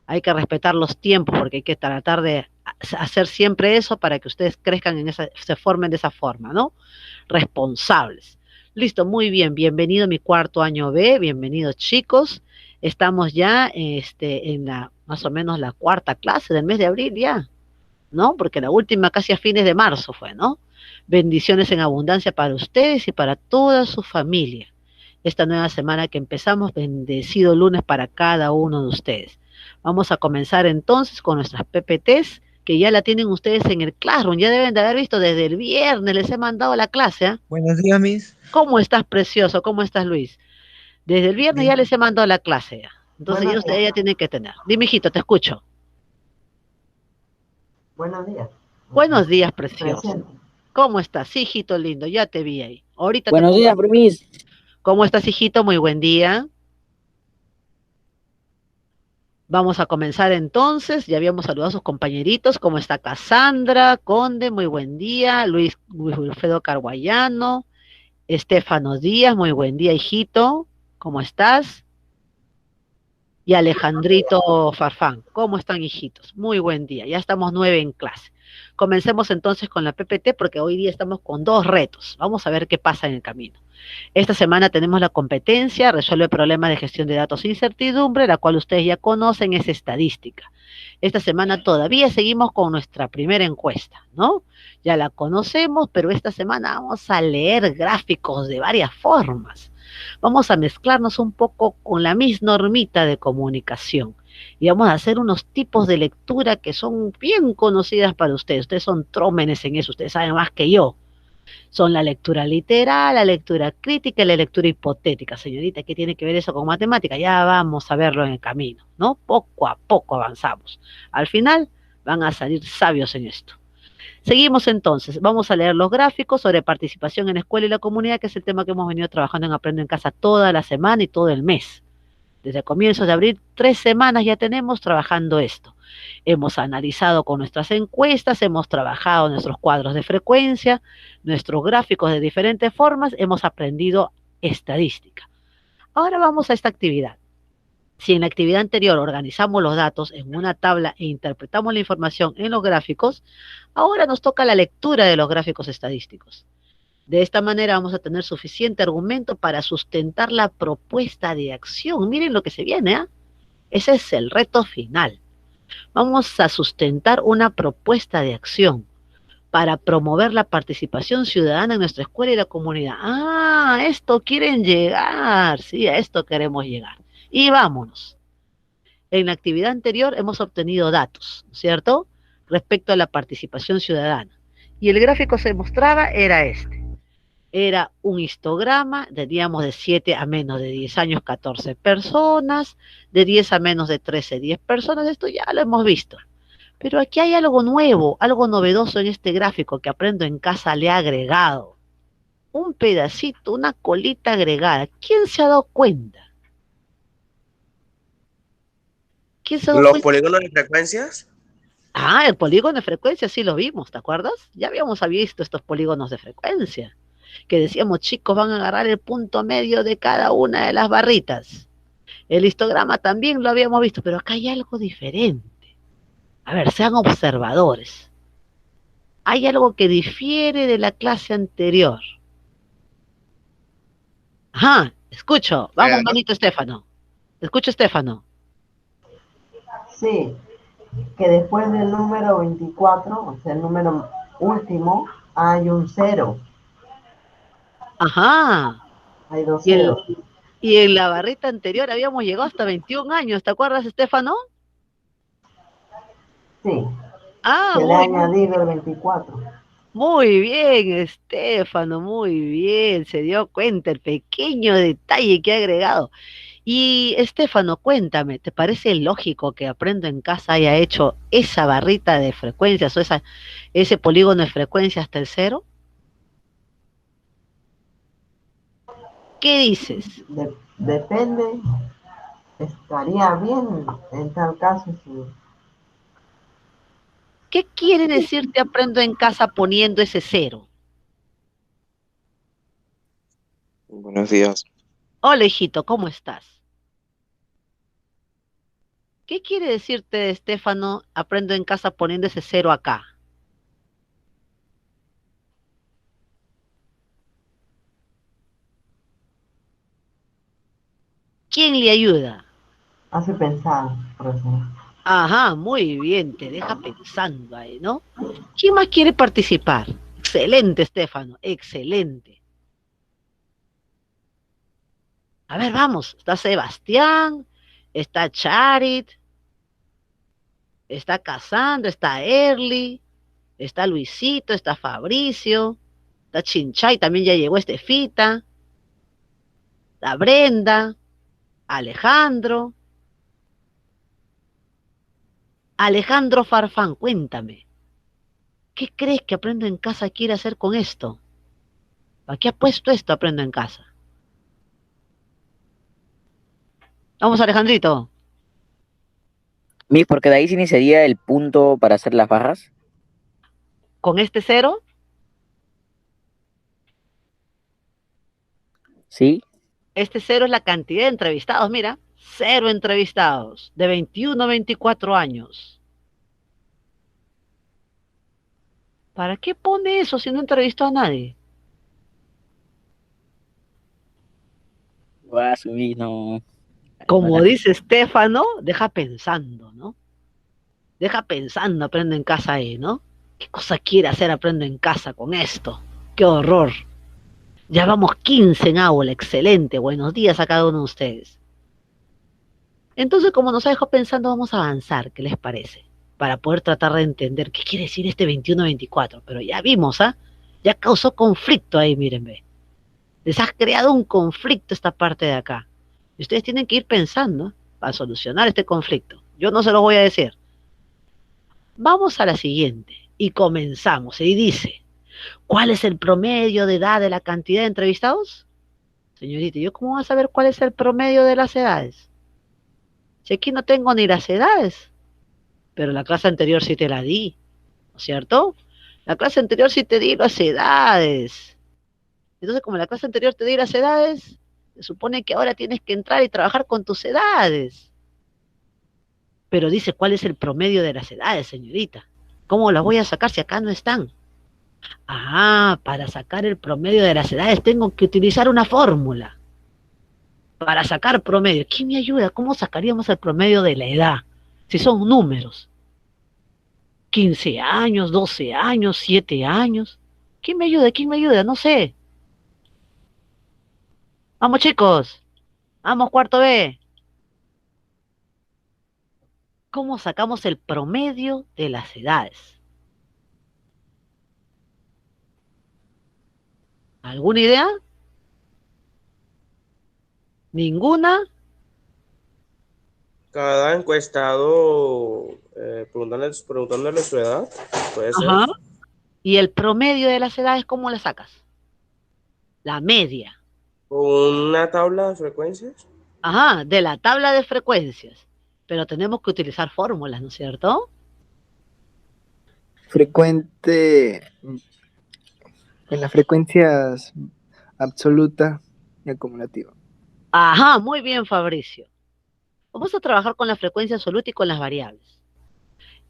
Hay que respetar los tiempos porque hay que tratar de hacer siempre eso para que ustedes crezcan se formen de esa forma, ¿no? Responsables. Listo, muy bien. Bienvenido a mi cuarto año B, bienvenidos chicos. Estamos ya en la más o menos la cuarta clase del mes de abril ya, ¿no? Porque la última casi a fines de marzo fue, ¿no? Bendiciones en abundancia para ustedes y para toda su familia. Esta nueva semana que empezamos, bendecido lunes para cada uno de ustedes. Vamos a comenzar entonces con nuestras PPTs, que ya la tienen ustedes en el Classroom, ya deben de haber visto desde el viernes, les he mandado la clase, ¿eh? Buenos días, Miss. ¿Cómo estás, precioso? ¿Cómo estás, Luis? Desde el viernes ya Bien. les he mandado la clase, ya. Entonces ya Buenos días. ustedes ya tienen que tener. Dime, hijito, te escucho. Buenos días. Buenos días, precioso. Presente. ¿Cómo estás? Sí, hijito lindo, ya te vi ahí. Ahorita te Buenos pongo. días, Primis. ¿Cómo estás, hijito? Muy buen día. Vamos a comenzar entonces. Ya habíamos saludado a sus compañeritos. ¿Cómo está Cassandra, Conde? Muy buen día. Luis Wilfredo Carguayano. Estefano Díaz, muy buen día, hijito. ¿Cómo estás? Y Alejandrito Farfán. ¿Cómo están, hijitos? Muy buen día. Ya estamos 9 en clase. Comencemos entonces con la PPT porque hoy día estamos con dos retos. Vamos a ver qué pasa en el camino. Esta semana tenemos la competencia, resuelve problemas de gestión de datos e incertidumbre, la cual ustedes ya conocen, es estadística. Esta semana todavía seguimos con nuestra primera encuesta, ¿no? Ya la conocemos, pero esta semana vamos a leer gráficos de varias formas. Vamos a mezclarnos un poco con la misma normita de comunicación y vamos a hacer unos tipos de lectura que son bien conocidas para ustedes. Ustedes son trómenes en eso, ustedes saben más que yo. Son la lectura literal, la lectura crítica y la lectura hipotética. Señorita, ¿qué tiene que ver eso con matemática? Ya vamos a verlo en el camino, ¿no? Poco a poco avanzamos. Al final van a salir sabios en esto. Seguimos entonces, vamos a leer los gráficos sobre participación en la escuela y la comunidad, que es el tema que hemos venido trabajando en Aprendo en Casa toda la semana y todo el mes. Desde comienzos de abril, 3 semanas ya tenemos trabajando esto. Hemos analizado con nuestras encuestas, hemos trabajado nuestros cuadros de frecuencia, nuestros gráficos de diferentes formas, hemos aprendido estadística. Ahora vamos a esta actividad. Si en la actividad anterior organizamos los datos en una tabla e interpretamos la información en los gráficos, ahora nos toca la lectura de los gráficos estadísticos. De esta manera vamos a tener suficiente argumento para sustentar la propuesta de acción. Miren lo que se viene, ¿eh? Ese es el reto final. Vamos a sustentar una propuesta de acción para promover la participación ciudadana en nuestra escuela y la comunidad. Ah, a esto quieren llegar, sí, a esto queremos llegar. Y vámonos. En la actividad anterior hemos obtenido datos, ¿cierto? Respecto a la participación ciudadana. Y el gráfico se mostraba era este. Era un histograma, teníamos de 7 a menos de 10 años, 14 personas, de 10 a menos de 13, 10 personas, esto ya lo hemos visto. Pero aquí hay algo nuevo, algo novedoso en este gráfico que Aprendo en Casa le ha agregado. Un pedacito, una colita agregada. ¿Quién se ha dado cuenta? ¿Quién se ha dado Los cuenta? polígonos de frecuencias. Ah, el polígono de frecuencia, sí lo vimos, ¿te acuerdas? Ya habíamos visto estos polígonos de frecuencia, que decíamos, chicos, van a agarrar el punto medio de cada una de las barritas. El histograma también lo habíamos visto, pero acá hay algo diferente. A ver, sean observadores. Hay algo que difiere de la clase anterior. Ajá, escucho. Vamos, Vean, ¿no? manito Estefano. Escucho, Estefano. Sí, que después del número 24, o sea, el número último, hay un cero. Ajá. Hay dos Y, el, ceros. y en la barrita anterior habíamos llegado hasta 21 años. ¿Te acuerdas, Estefano? Sí, Ah, se le ha muy bien. añadido el 24. Muy bien, Estefano, muy bien. Se dio cuenta el pequeño detalle que ha agregado. Y Estefano, cuéntame, ¿te parece lógico que Aprendo en Casa haya hecho esa barrita de frecuencias o ese polígono de frecuencia hasta el cero? ¿Qué dices? Depende, estaría bien en tal caso si ¿Qué quiere decirte Aprendo en Casa poniendo ese cero? Buenos días. Hola, hijito, ¿cómo estás? ¿Qué quiere decirte, Estefano, aprendo en casa poniendo ese cero acá? ¿Quién le ayuda? Hace pensar, profesor. Ajá, muy bien, te deja pensando ahí, ¿no? ¿Quién más quiere participar? Excelente, Estefano, excelente. A ver, vamos, está Sebastián, está Charit, está Cassandra, está Erly, está Luisito, está Fabricio, está Chinchay, también ya llegó Estefita, está Brenda, Alejandro. Alejandro Farfán, cuéntame, ¿qué crees que Aprendo en Casa quiere hacer con esto? ¿Para qué ha puesto esto Aprendo en Casa? Vamos, Alejandrito. Miss, porque de ahí se iniciaría el punto para hacer las barras. Con este cero, ¿Sí? este cero es la cantidad de entrevistados, mira, cero entrevistados de 21 a 24 años. ¿Para qué pone eso si no entrevistó a nadie? Voy a subir, no. Como dice Estefano, deja pensando, ¿no? Deja pensando, Aprendo en Casa ahí, ¿no? ¿Qué cosa quiere hacer Aprendo en Casa con esto? ¡Qué horror! Ya vamos 15 en aula, excelente. Buenos días a cada uno de ustedes. Entonces, como nos ha dejado pensando, vamos a avanzar, ¿qué les parece? Para poder tratar de entender qué quiere decir este 21-24. Pero ya vimos, ¿ah? Ya causó conflicto ahí, miren, ve. Les has creado un conflicto esta parte de acá. Y ustedes tienen que ir pensando para solucionar este conflicto. Yo no se lo voy a decir. Vamos a la siguiente. Y comenzamos. Y dice, ¿cuál es el promedio de edad de la cantidad de entrevistados? Señorita, ¿yo cómo voy a saber cuál es el promedio de las edades? Si aquí no tengo ni las edades, pero la clase anterior sí te la di, ¿no es cierto? La clase anterior sí te di las edades. Entonces, como en la clase anterior te di las edades, se supone que ahora tienes que entrar y trabajar con tus edades. Pero dice, ¿cuál es el promedio de las edades, señorita? ¿Cómo las voy a sacar si acá no están? Ah, para sacar el promedio de las edades tengo que utilizar una fórmula. Para sacar promedio. ¿Quién me ayuda? ¿Cómo sacaríamos el promedio de la edad? Si son números. 15 años, 12 años, 7 años. ¿Quién me ayuda? ¿Quién me ayuda? No sé. Vamos, chicos. Vamos, cuarto B. ¿Cómo sacamos el promedio de las edades? ¿Alguna idea? ¿Ninguna? Cada encuestado preguntándole su edad, puede ser. Ajá. ¿Y el promedio de las edades cómo la sacas? La media. Con una tabla de frecuencias. Ajá, de la tabla de frecuencias. Pero tenemos que utilizar fórmulas, ¿no es cierto? Frecuente en las frecuencias absoluta y acumulativa. Ajá, muy bien, Fabricio. Vamos a trabajar con la frecuencia absoluta y con las variables.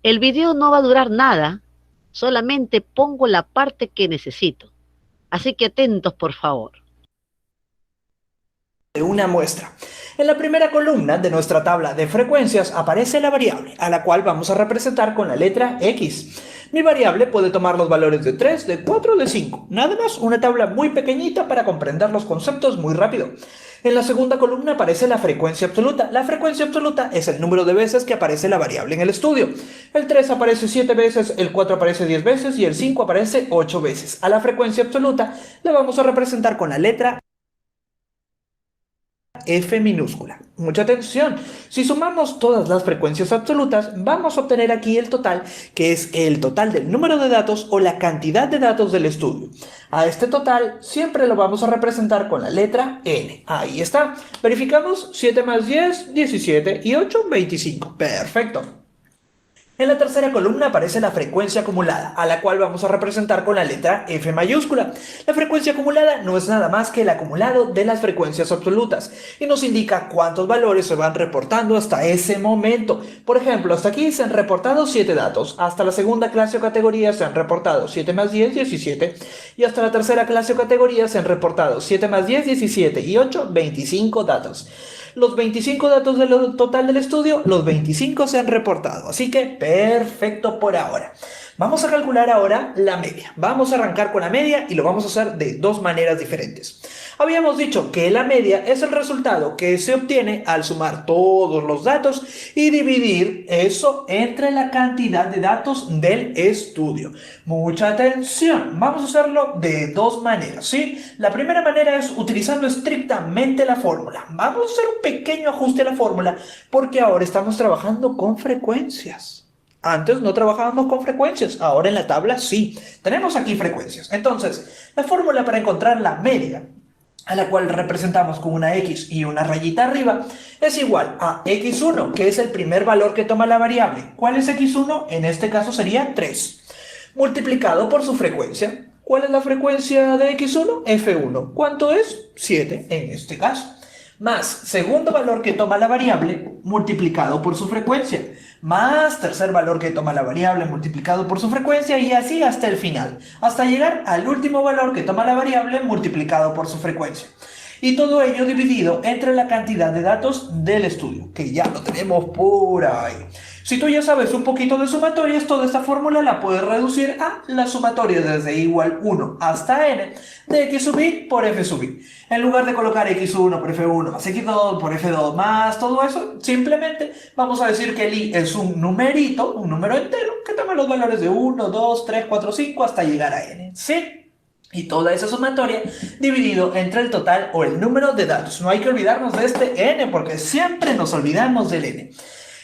El video no va a durar nada, solamente pongo la parte que necesito. Así que atentos, por favor. De una muestra. En la primera columna de nuestra tabla de frecuencias aparece la variable, a la cual vamos a representar con la letra X. Mi variable puede tomar los valores de 3, de 4 o de 5. Nada más, una tabla muy pequeñita para comprender los conceptos muy rápido. En la segunda columna aparece la frecuencia absoluta. La frecuencia absoluta es el número de veces que aparece la variable en el estudio. El 3 aparece 7 veces, el 4 aparece 10 veces y el 5 aparece 8 veces. A la frecuencia absoluta la vamos a representar con la letra F minúscula. Mucha atención, si sumamos todas las frecuencias absolutas, vamos a obtener aquí el total, que es el total del número de datos o la cantidad de datos del estudio. A este total siempre lo vamos a representar con la letra N. Ahí está. Verificamos 7 más 10, 17 y 8, 25. Perfecto. En la tercera columna aparece la frecuencia acumulada, a la cual vamos a representar con la letra F mayúscula. La frecuencia acumulada no es nada más que el acumulado de las frecuencias absolutas y nos indica cuántos valores se van reportando hasta ese momento. Por ejemplo, hasta aquí se han reportado 7 datos, hasta la segunda clase o categoría se han reportado 7 más 10, 17, y hasta la tercera clase o categoría se han reportado 7 más 10, 17 y 8, 25 datos. Los 25 datos del total del estudio, los 25 se han reportado. Así que perfecto por ahora. Vamos a calcular ahora la media. Vamos a arrancar con la media y lo vamos a hacer de dos maneras diferentes. Habíamos dicho que la media es el resultado que se obtiene al sumar todos los datos y dividir eso entre la cantidad de datos del estudio. Mucha atención, vamos a hacerlo de dos maneras, ¿sí? La primera manera es utilizando estrictamente la fórmula. Vamos a hacer un pequeño ajuste a la fórmula porque ahora estamos trabajando con frecuencias. Antes no trabajábamos con frecuencias, ahora en la tabla sí. Tenemos aquí frecuencias. Entonces, la fórmula para encontrar la media, a la cual representamos con una X y una rayita arriba, es igual a X1, que es el primer valor que toma la variable. ¿Cuál es X1? En este caso sería 3, multiplicado por su frecuencia. ¿Cuál es la frecuencia de X1? F1. ¿Cuánto es? 7 en este caso. Más segundo valor que toma la variable multiplicado por su frecuencia, más tercer valor que toma la variable multiplicado por su frecuencia y así hasta el final, hasta llegar al último valor que toma la variable multiplicado por su frecuencia. Y todo ello dividido entre la cantidad de datos del estudio, que ya lo tenemos por ahí. Si tú ya sabes un poquito de sumatorias, toda esta fórmula la puedes reducir a la sumatoria desde igual 1 hasta n de x sub i por f sub i. En lugar de colocar x1 por f1 más x2 por f2 más todo eso, simplemente vamos a decir que el i es un numerito, un número entero, que toma los valores de 1, 2, 3, 4, 5 hasta llegar a n. ¿Sí? Y toda esa sumatoria dividido entre el total o el número de datos. No hay que olvidarnos de este n porque siempre nos olvidamos del n.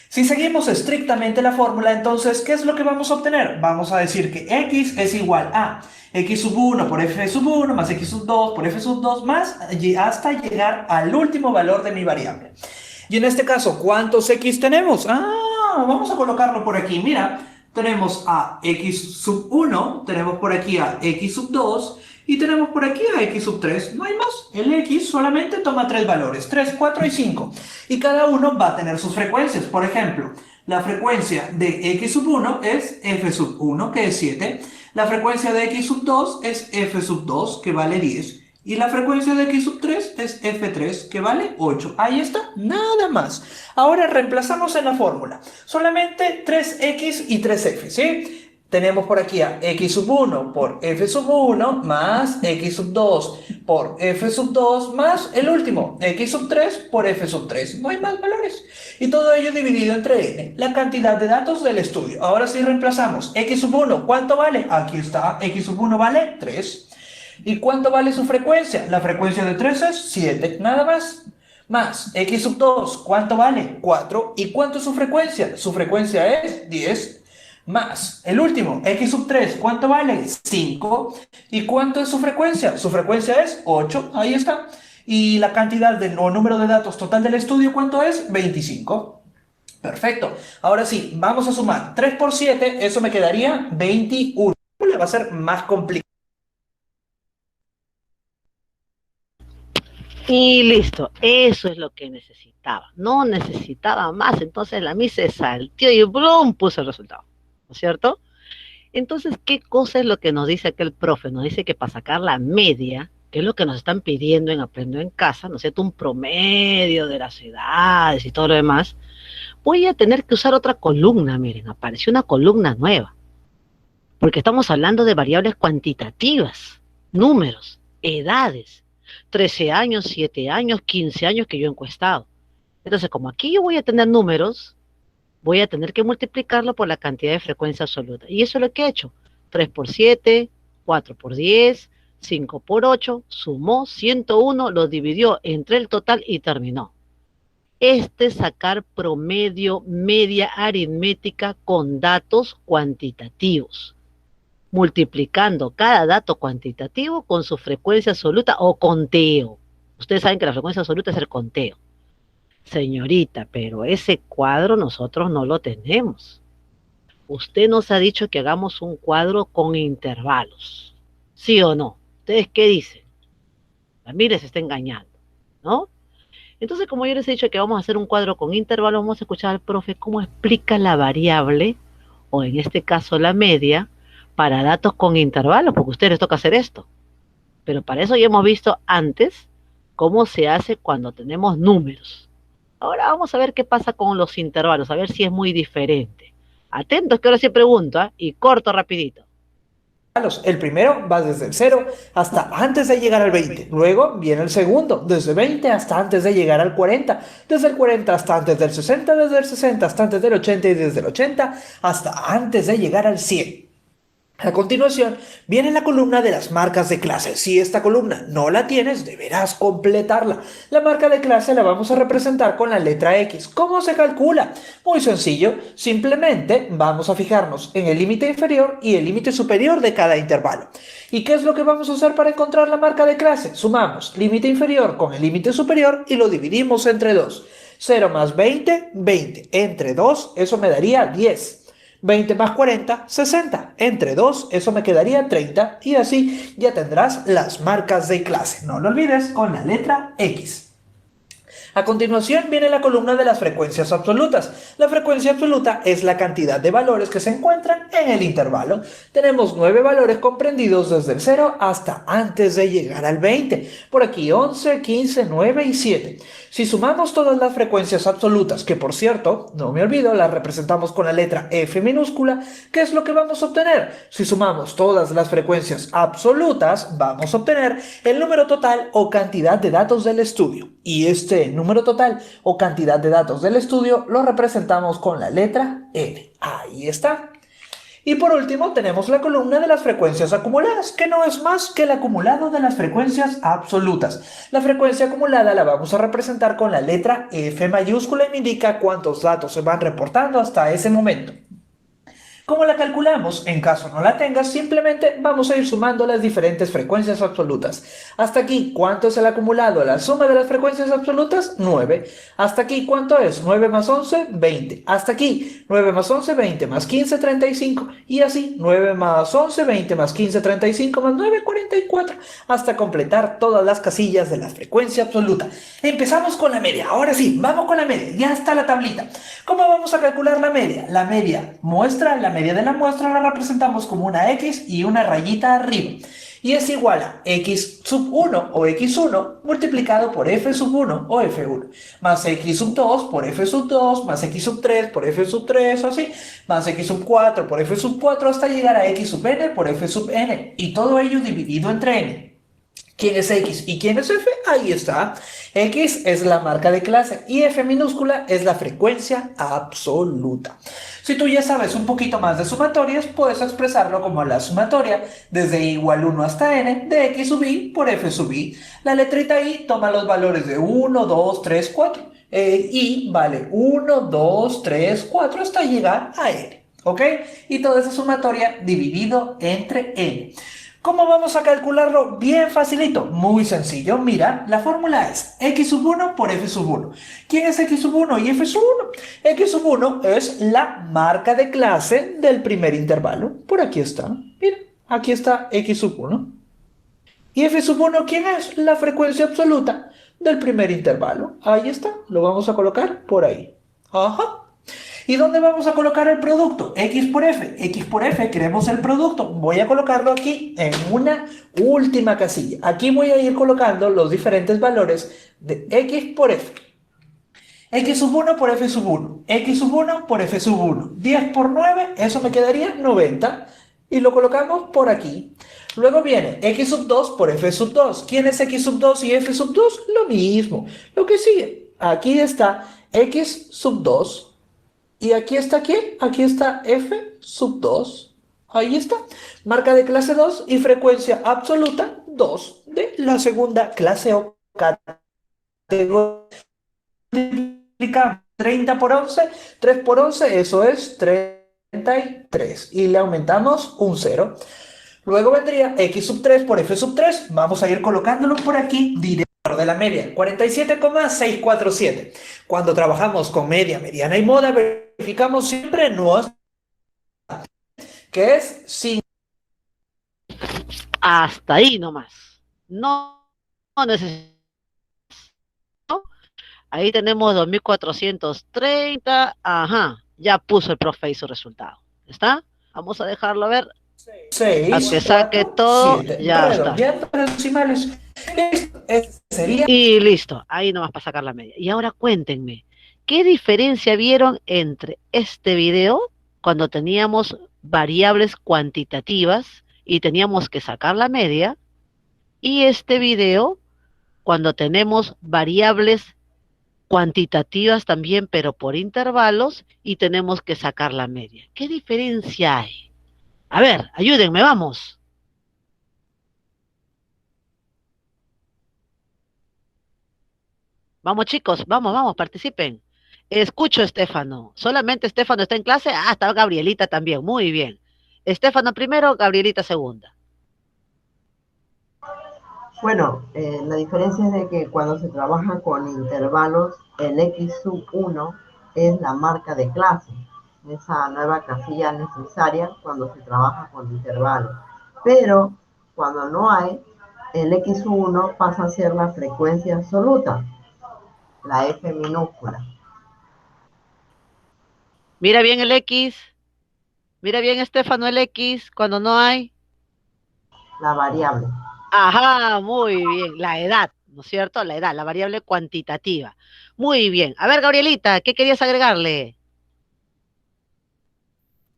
Si seguimos estrictamente la fórmula, entonces, ¿qué es lo que vamos a obtener? Vamos a decir que x es igual a x sub 1 por f sub 1 más x sub 2 por f sub 2 más hasta llegar al último valor de mi variable. Y en este caso, ¿cuántos x tenemos? Vamos a colocarlo por aquí. Mira, tenemos a x sub 1, tenemos por aquí a x sub 2 y tenemos por aquí a x sub 3. No hay más. El x solamente toma 3 valores, 3, 4 y 5. Y cada uno va a tener sus frecuencias. Por ejemplo, la frecuencia de x sub 1 es f sub 1, que es 7. La frecuencia de x sub 2 es f sub 2, que vale 10. Y la frecuencia de x sub 3 es f3, que vale 8. Ahí está, nada más. Ahora reemplazamos en la fórmula. Solamente 3x y 3f, ¿sí? Tenemos por aquí a x sub 1 por f sub 1 más x sub 2 por f sub 2 más el último, x sub 3 por f sub 3. No hay más valores. Y todo ello dividido entre n, la cantidad de datos del estudio. Ahora sí reemplazamos. X sub 1, ¿cuánto vale? Aquí está, x sub 1 vale 3. ¿Y cuánto vale su frecuencia? La frecuencia de 3 es 7, nada más. Más x sub 2, ¿cuánto vale? 4. ¿Y cuánto es su frecuencia? Su frecuencia es 10. Más el último, x sub 3, ¿cuánto vale? 5. ¿Y cuánto es su frecuencia? Su frecuencia es 8, ahí está. Y la cantidad o número de datos total del estudio, ¿cuánto es? 25. Perfecto. Ahora sí, vamos a sumar 3 por 7, eso me quedaría 21. Va a ser más complicado. Y listo, eso es lo que necesitaba. No necesitaba más, entonces la MIS se saltió y ¡blum! Puso el resultado, ¿no es cierto? Entonces, ¿qué cosa es lo que nos dice aquel profe? Nos dice que para sacar la media, que es lo que nos están pidiendo en Aprendo en Casa, ¿no es cierto? Un promedio de las edades y todo lo demás, voy a tener que usar otra columna. Miren, apareció una columna nueva, porque estamos hablando de variables cuantitativas, números, edades, 13 años, 7 años, 15 años que yo he encuestado. Entonces, como aquí yo voy a tener números, voy a tener que multiplicarlo por la cantidad de frecuencia absoluta. Y eso es lo que he hecho. 3 por 7, 4 por 10, 5 por 8, sumó 101, lo dividió entre el total y terminó. Este es sacar promedio, media aritmética con datos cuantitativos, multiplicando cada dato cuantitativo con su frecuencia absoluta o conteo. Ustedes saben que la frecuencia absoluta es el conteo. Señorita, pero ese cuadro nosotros no lo tenemos. usted nos ha dicho que hagamos un cuadro con intervalos. ¿Sí o no? ¿Ustedes qué dicen? Ramírez se está engañando, ¿no? Entonces, como yo les he dicho que vamos a hacer un cuadro con intervalos, vamos a escuchar al profe cómo explica la variable, o en este caso la media, para datos con intervalos, porque a ustedes les toca hacer esto. Pero para eso ya hemos visto antes cómo se hace cuando tenemos números. Ahora vamos a ver qué pasa con los intervalos, a ver si es muy diferente. Atentos que ahora sí pregunto, ¿eh? Y corto rapidito. El primero va desde el 0 hasta antes de llegar al 20. Luego viene el segundo, desde 20 hasta antes de llegar al 40. Desde el 40 hasta antes del 60, desde el 60 hasta antes del 80 y desde el 80 hasta antes de llegar al 100. A continuación, viene la columna de las marcas de clase. Si esta columna no la tienes, deberás completarla. La marca de clase la vamos a representar con la letra X. ¿Cómo se calcula? Muy sencillo. Simplemente vamos a fijarnos en el límite inferior y el límite superior de cada intervalo. ¿Y qué es lo que vamos a hacer para encontrar la marca de clase? Sumamos límite inferior con el límite superior y lo dividimos entre 2. 0 más 20, 20. Entre 2, eso me daría 10. 20 más 40, 60. Entre 2, eso me quedaría 30. Y así ya tendrás las marcas de clase. No lo olvides, con la letra X. A continuación viene la columna de las frecuencias absolutas. La frecuencia absoluta es la cantidad de valores que se encuentran en el intervalo. Tenemos 9 valores comprendidos desde el 0 hasta antes de llegar al 20. Por aquí 11, 15, 9 y 7. Si sumamos todas las frecuencias absolutas, que por cierto, no me olvido, las representamos con la letra F minúscula, ¿qué es lo que vamos a obtener? Si sumamos todas las frecuencias absolutas, vamos a obtener el número total o cantidad de datos del estudio. Y este número total o cantidad de datos del estudio lo representamos con la letra N. Ahí está. Y por último tenemos la columna de las frecuencias acumuladas, que no es más que el acumulado de las frecuencias absolutas. La frecuencia acumulada la vamos a representar con la letra F mayúscula y me indica cuántos datos se van reportando hasta ese momento. ¿Cómo la calculamos? En caso no la tengas, simplemente vamos a ir sumando las diferentes frecuencias absolutas. Hasta aquí, ¿cuánto es el acumulado? La suma de las frecuencias absolutas, 9. Hasta aquí, ¿cuánto es? 9 más 11, 20. Hasta aquí, 9 más 11, 20 más 15, 35. Y así, 9 más 11, 20 más 15, 35 más 9, 44. Hasta completar todas las casillas de la frecuencia absoluta. Empezamos con la media. Ahora sí, vamos con la media. Ya está la tablita. ¿Cómo vamos a calcular la media? La media muestra, la media de la muestra la representamos como una X y una rayita arriba. Y es igual a X sub 1 o X1 multiplicado por F sub 1 o F1. Más X sub 2 por F sub 2, más X sub 3 por F sub 3, así. Más X sub 4 por F sub 4 hasta llegar a X sub N por F sub N. Y todo ello dividido entre N. ¿Quién es X y quién es F? Ahí está. X es la marca de clase y F minúscula es la frecuencia absoluta. Si tú ya sabes un poquito más de sumatorias, puedes expresarlo como la sumatoria desde igual 1 hasta n de X sub I por F sub I. La letrita I toma los valores de 1, 2, 3, 4. I vale 1, 2, 3, 4 hasta llegar a n. ¿Ok? Y toda esa sumatoria dividido entre n. ¿Cómo vamos a calcularlo? Bien facilito, muy sencillo. Mira, la fórmula es X sub 1 por F sub 1. ¿Quién es X sub 1 y F sub 1? X sub 1 es la marca de clase del primer intervalo. Por aquí está. Mira, aquí está X sub 1. ¿Y F sub 1 quién es? La frecuencia absoluta del primer intervalo. Ahí está, lo vamos a colocar por ahí. Ajá. ¿Y dónde vamos a colocar el producto? X por F. X por F, queremos el producto. Voy a colocarlo aquí en una última casilla. Aquí voy a ir colocando los diferentes valores de X por F. X sub 1 por F sub 1. X sub 1 por F sub 1. 10 por 9, eso me quedaría 90. Y lo colocamos por aquí. Luego viene X sub 2 por F sub 2. ¿Quién es X sub 2 y F sub 2? Lo mismo. Lo que sigue. Aquí está X sub 2. ¿Y aquí está quién? Aquí está F sub 2. Ahí está. Marca de clase 2 y frecuencia absoluta 2 de la segunda clase o categoría. Multiplicamos 30 por 11. 3 por 11, eso es 33. Y le aumentamos un 0. Luego vendría X sub 3 por F sub 3. Vamos a ir colocándolo por aquí directo de la media. 47,647. Cuando trabajamos con media, mediana y moda, verificamos siempre nuestro que es 5. Hasta ahí nomás. No, no necesito. Ahí tenemos 2430. Ajá, ya puso el profe ahí su resultado. ¿Está? Vamos a dejarlo ver. A 6, que saque 4, todo, 7. ya está. Redondeando los decimales. Este sería. Y listo, ahí nomás para sacar la media. Y ahora cuéntenme, ¿qué diferencia vieron entre este video cuando teníamos variables cuantitativas y teníamos que sacar la media y este video cuando tenemos variables cuantitativas también, pero por intervalos y tenemos que sacar la media? ¿Qué diferencia hay? A ver, ayúdenme, vamos. Vamos chicos, vamos, vamos, participen. Escucho, Estefano. ¿Solamente Estefano está en clase? Ah, está Gabrielita también. Muy bien. Estefano primero, Gabrielita segunda. Bueno, la diferencia es de que cuando se trabaja con intervalos, el x sub 1 es la marca de clase, esa nueva casilla necesaria cuando se trabaja con intervalos. Pero cuando no hay, el x sub 1 pasa a ser la frecuencia absoluta, la f minúscula. Mira bien el X. Mira bien, Estefano, el X cuando no hay. La variable. Ajá, muy bien. La edad, ¿no es cierto? La edad, la variable cuantitativa. Muy bien. A ver, Gabrielita, ¿qué querías agregarle?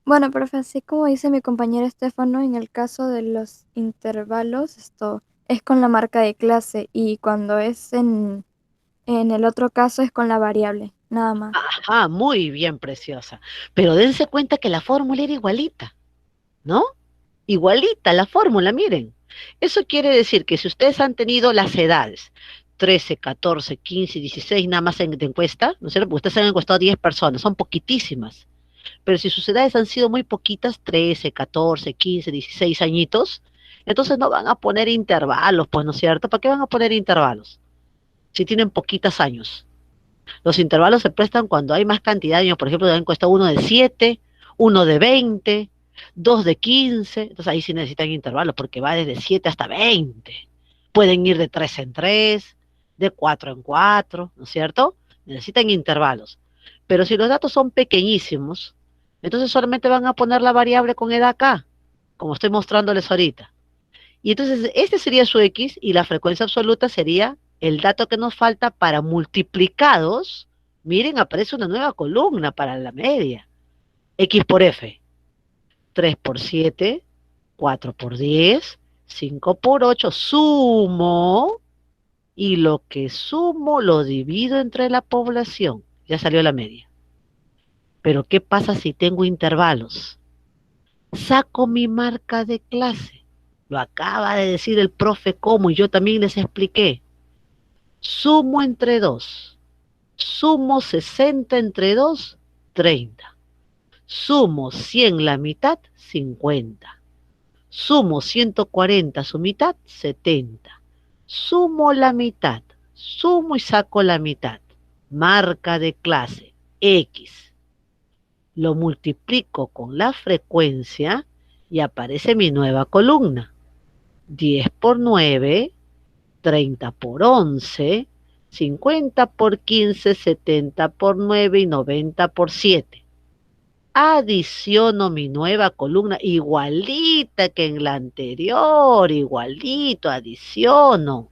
Bueno, profe, así como dice mi compañero Estefano, en el caso de los intervalos, esto es con la marca de clase y cuando es en el otro caso es con la variable, nada más. Ajá, muy bien, preciosa. Pero dense cuenta que la fórmula era igualita, ¿no? Igualita la fórmula, miren. Eso quiere decir que si ustedes han tenido las edades 13, 14, 15, 16, nada más de encuesta, ¿no es cierto? Porque ustedes han encuestado a 10 personas, son poquitísimas. Pero si sus edades han sido muy poquitas, 13, 14, 15, 16 añitos, entonces no van a poner intervalos, pues, ¿no es cierto? ¿Para qué van a poner intervalos? Si tienen poquitos años. Los intervalos se prestan cuando hay más cantidad de años, por ejemplo, han encuestado uno de 7, uno de 20, dos de 15, entonces ahí sí necesitan intervalos porque va desde 7 hasta 20. Pueden ir de 3 en 3, de 4 en 4, ¿no es cierto? Necesitan intervalos. Pero si los datos son pequeñísimos, entonces solamente van a poner la variable con edad acá, como estoy mostrándoles ahorita. Y entonces este sería su X y la frecuencia absoluta sería el dato que nos falta para multiplicados. Miren, aparece una nueva columna para la media. X por F. 3 por 7, 4 por 10, 5 por 8, sumo, y lo que sumo lo divido entre la población. Ya salió la media. Pero ¿qué pasa si tengo intervalos? Saco mi marca de clase. Lo acaba de decir el profe cómo y yo también les expliqué. Sumo entre 2. Sumo 60 entre 2, 30. Sumo 100 la mitad, 50. Sumo 140 su mitad, 70. Sumo la mitad. Sumo y saco la mitad. Marca de clase, X. Lo multiplico con la frecuencia y aparece mi nueva columna. 10 por 9, 30 por 11, 50 por 15, 70 por 9 y 90 por 7. Adiciono mi nueva columna, igualita que en la anterior, igualito, adiciono.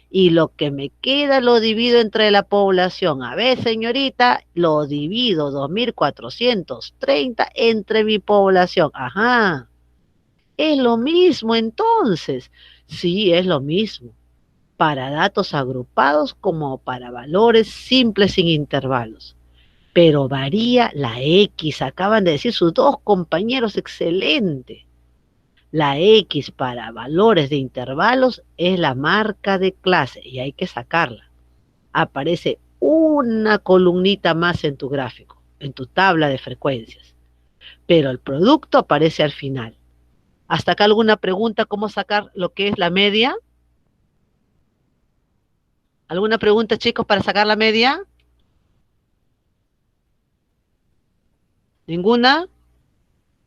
Y lo que me queda lo divido entre la población. A ver, señorita, lo divido 2430 entre mi población. Ajá. Es lo mismo entonces. Sí, es lo mismo. Para datos agrupados como para valores simples sin intervalos. Pero varía la X, acaban de decir sus dos compañeros, excelente. La X para valores de intervalos es la marca de clase y hay que sacarla. Aparece una columnita más en tu gráfico, en tu tabla de frecuencias, pero el producto aparece al final. ¿Hasta acá alguna pregunta cómo sacar lo que es la media? ¿Alguna pregunta, chicos, para sacar la media? ¿Ninguna?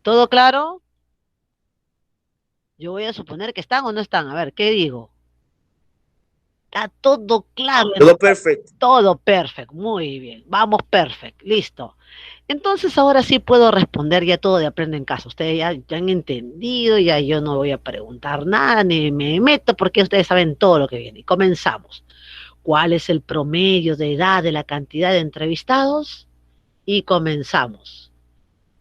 ¿Todo claro? Yo voy a suponer que están o no están. A ver, ¿qué digo? Está todo claro. Todo perfecto. Todo perfecto. Muy bien. Vamos, perfecto. Listo. Entonces ahora sí puedo responder ya todo de Aprende en Casa. Ustedes ya han entendido, ya yo no voy a preguntar nada, ni me meto porque ustedes saben todo lo que viene. Y comenzamos. ¿Cuál es el promedio de edad de la cantidad de entrevistados? Y comenzamos.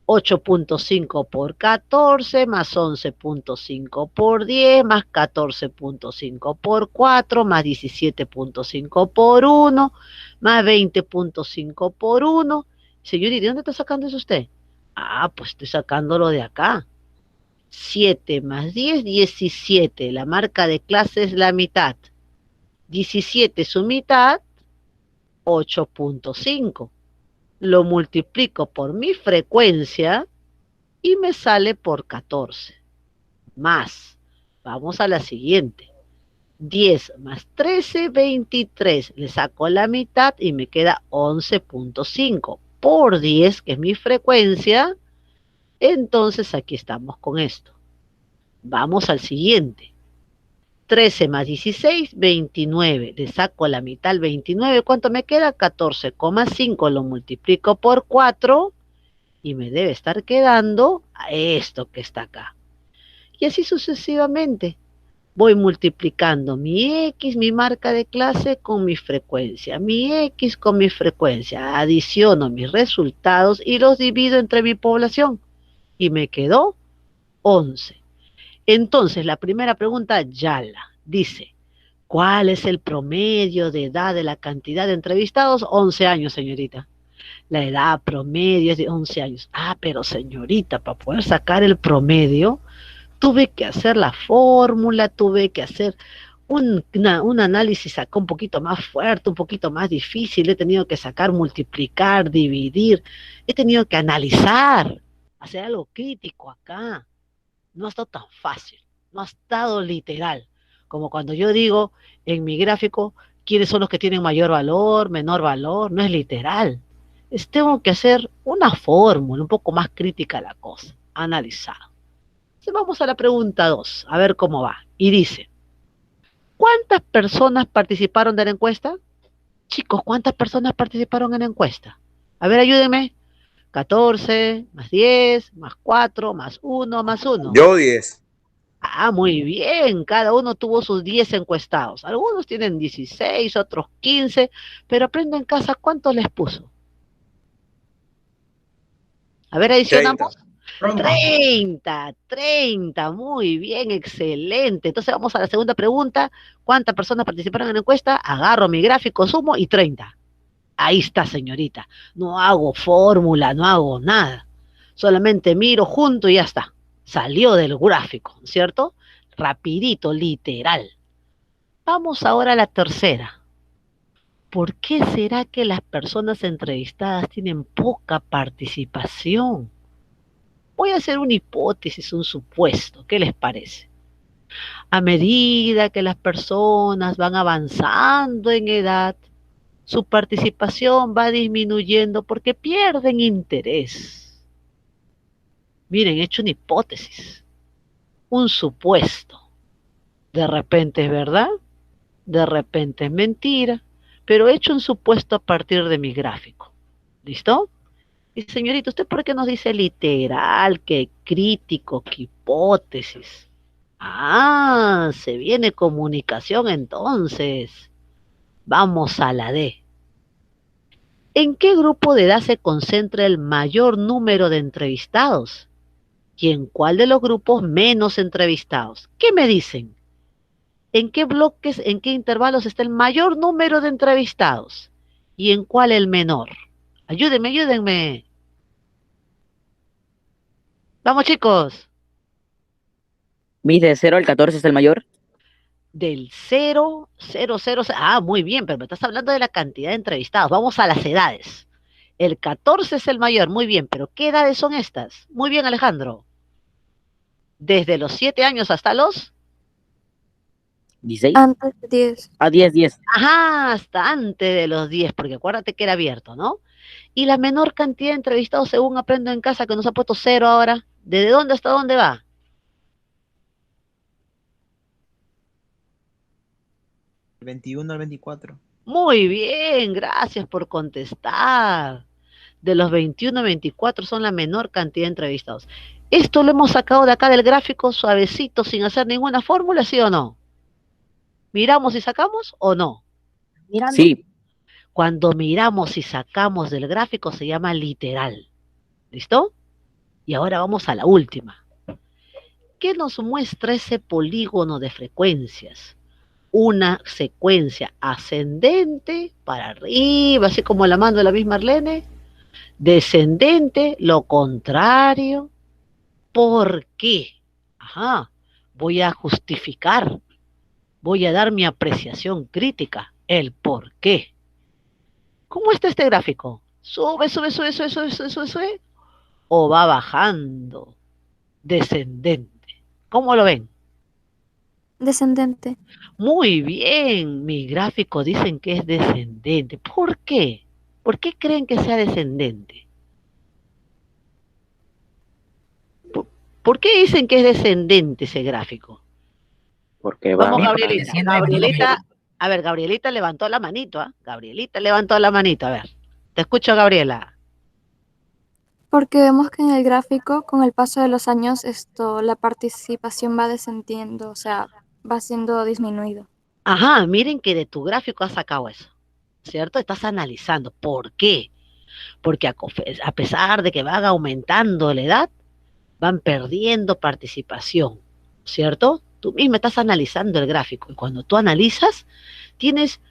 8.5 por 14 más 11.5 por 10 más 14.5 por 4 más 17.5 por 1 más 20.5 por 1. Señorita, ¿de dónde está sacando eso usted? Ah, pues estoy sacándolo de acá. 7 más 10, 17. La marca de clase es la mitad. 17 su mitad, 8.5. Lo multiplico por mi frecuencia y me sale por 14. Más, vamos a la siguiente. 10 más 13, 23. Le saco la mitad y me queda 11.5 por 10, que es mi frecuencia. Entonces aquí estamos con esto. Vamos al siguiente. 13 más 16, 29. Le saco la mitad al 29. ¿Cuánto me queda? 14,5. Lo multiplico por 4 y me debe estar quedando a esto que está acá. Y así sucesivamente. Voy multiplicando mi X, mi marca de clase, con mi frecuencia. Mi X con mi frecuencia. Adiciono mis resultados y los divido entre mi población. Y me quedó 11. Entonces, la primera pregunta ya la dice. ¿Cuál es el promedio de edad de la cantidad de entrevistados? 11 años, señorita. La edad promedio es de 11 años. Ah, pero señorita, para poder sacar el promedio, tuve que hacer la fórmula, tuve que hacer un análisis acá un poquito más fuerte, un poquito más difícil. He tenido que sacar, multiplicar, dividir. He tenido que analizar, hacer algo crítico acá. No ha estado tan fácil, no ha estado literal. Como cuando yo digo en mi gráfico quiénes son los que tienen mayor valor, menor valor, no es literal. Tengo que hacer una fórmula un poco más crítica a la cosa, analizada. Entonces vamos a la pregunta 2, a ver cómo va. Y dice, ¿cuántas personas participaron de la encuesta? Chicos, ¿cuántas personas participaron en la encuesta? A ver, ayúdenme. 14, más 10, más 4, más 1, más 1. Yo 10. Ah, muy bien, cada uno tuvo sus 10 encuestados. Algunos tienen 16, otros 15, pero Aprende en Casa, ¿cuántos les puso? A ver, 30. adicionamos. 30, muy bien, excelente. Entonces vamos a la segunda pregunta. ¿Cuántas personas participaron en la encuesta? Agarro mi gráfico, sumo y 30. Ahí está, señorita. No hago fórmula, no hago nada. Solamente miro junto y ya está. Salió del gráfico, ¿cierto? Rapidito, literal. Vamos ahora a la tercera. ¿Por qué será que las personas entrevistadas tienen poca participación? Voy a hacer una hipótesis, un supuesto. ¿Qué les parece? A medida que las personas van avanzando en edad, su participación va disminuyendo porque pierden interés. Miren, he hecho una hipótesis, un supuesto. De repente es verdad, de repente es mentira, pero he hecho un supuesto a partir de mi gráfico. ¿Listo? Y señorita, ¿usted por qué nos dice literal, que crítico, que hipótesis? Ah, se viene comunicación entonces. Vamos a la D. ¿En qué grupo de edad se concentra el mayor número de entrevistados? ¿Y en cuál de los grupos menos entrevistados? ¿Qué me dicen? ¿En qué bloques, en qué intervalos está el mayor número de entrevistados? ¿Y en cuál el menor? Ayúdenme, ayúdenme. Vamos, chicos. Miss, de 0 al 14 es el mayor. Del 0, 0, 0. Ah, muy bien, pero me estás hablando de la cantidad de entrevistados. Vamos a las edades. El 14 es el mayor, muy bien, pero ¿qué edades son estas? Muy bien, Alejandro. Desde los 7 años hasta los... 16. Antes de 10. A 10, 10. Ajá, hasta antes de los 10, porque acuérdate que era abierto, ¿no? Y la menor cantidad de entrevistados según Aprendo en Casa, que nos ha puesto 0 ahora, ¿desde dónde hasta dónde va? 21 al 24. Muy bien, gracias por contestar. De los 21 a 24 son la menor cantidad de entrevistados. Esto lo hemos sacado de acá del gráfico suavecito, sin hacer ninguna fórmula, ¿sí o no? ¿Miramos y sacamos o no? Mirando. Sí, Cuando miramos y sacamos del gráfico se llama literal. ¿Listo? Y ahora vamos a la última. ¿Qué nos muestra ese polígono de frecuencias? Una secuencia ascendente para arriba, así como la mando de la misma Arlene, descendente, lo contrario. ¿Por qué? Ajá, voy a justificar, voy a dar mi apreciación crítica, el por qué. ¿Cómo está este gráfico? ¿Sube, sube, sube, sube, sube, sube, sube, sube? ¿O va bajando? Descendente. ¿Cómo lo ven? Descendente. Muy bien, mi gráfico dicen que es descendente. ¿Por qué? ¿Por qué creen que sea descendente? ¿Por qué dicen que es descendente ese gráfico? porque Vamos, va Gabrielita. creciendo. Gabrielita, a ver, Gabrielita levantó la manito, ¿ah? Gabrielita levantó la manito, a ver. Te escucho, Gabriela. Porque vemos que en el gráfico, con el paso de los años, la participación va descendiendo, o sea, va siendo disminuido. Ajá, miren que de tu gráfico has sacado eso, ¿cierto? Estás analizando. ¿Por qué? Porque a pesar de que van aumentando la edad, van perdiendo participación, ¿cierto? Tú misma estás analizando el gráfico y cuando tú analizas, tienes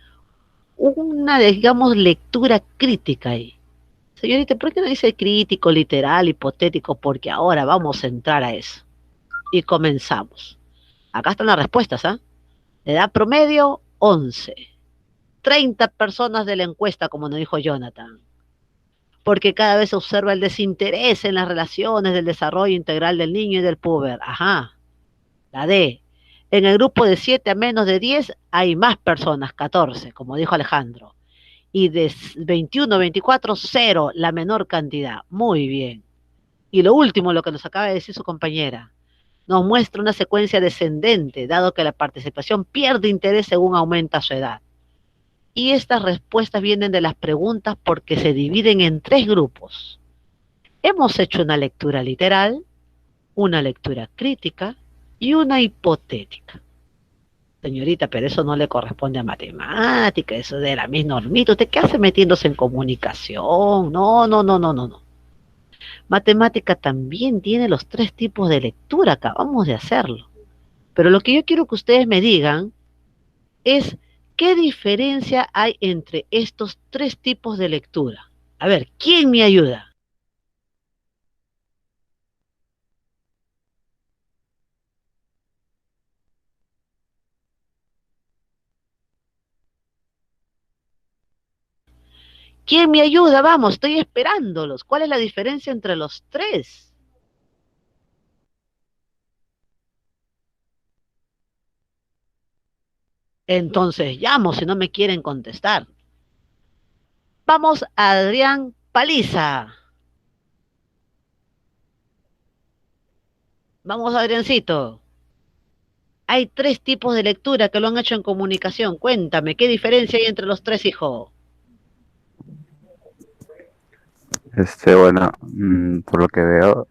una, digamos, lectura crítica ahí. Señorita, ¿por qué no dice crítico, literal, hipotético? Porque ahora vamos a entrar a eso. Y comenzamos. Acá están las respuestas, ¿ah? Edad promedio, 11. 30 personas de la encuesta, como nos dijo Jonathan. Porque cada vez se observa el desinterés en las relaciones del desarrollo integral del niño y del puber. Ajá. La D. En el grupo de 7 a menos de 10 hay más personas, 14, como dijo Alejandro. Y de 21 a 24, 0, la menor cantidad. Muy bien. Y lo último, lo que nos acaba de decir su compañera, nos muestra una secuencia descendente, dado que la participación pierde interés según aumenta su edad. Y estas respuestas vienen de las preguntas porque se dividen en 3 grupos. Hemos hecho una lectura literal, una lectura crítica y una hipotética. Señorita, pero eso no le corresponde a matemática, eso de la misma normita. ¿Usted qué hace metiéndose en comunicación? No, no, no, no, no, no. Matemática también tiene los 3 tipos de lectura, acabamos de hacerlo. Pero lo que yo quiero que ustedes me digan es qué diferencia hay entre estos 3 tipos de lectura. A ver, ¿quién me ayuda? ¿Quién me ayuda? Vamos, estoy esperándolos. ¿Cuál es la diferencia entre los 3? Entonces llamo si no me quieren contestar. Vamos a Adrián Paliza. Vamos, Adriancito. Hay 3 tipos de lectura que lo han hecho en comunicación. Cuéntame, ¿qué diferencia hay entre los 3, hijo? Bueno, por lo que veo,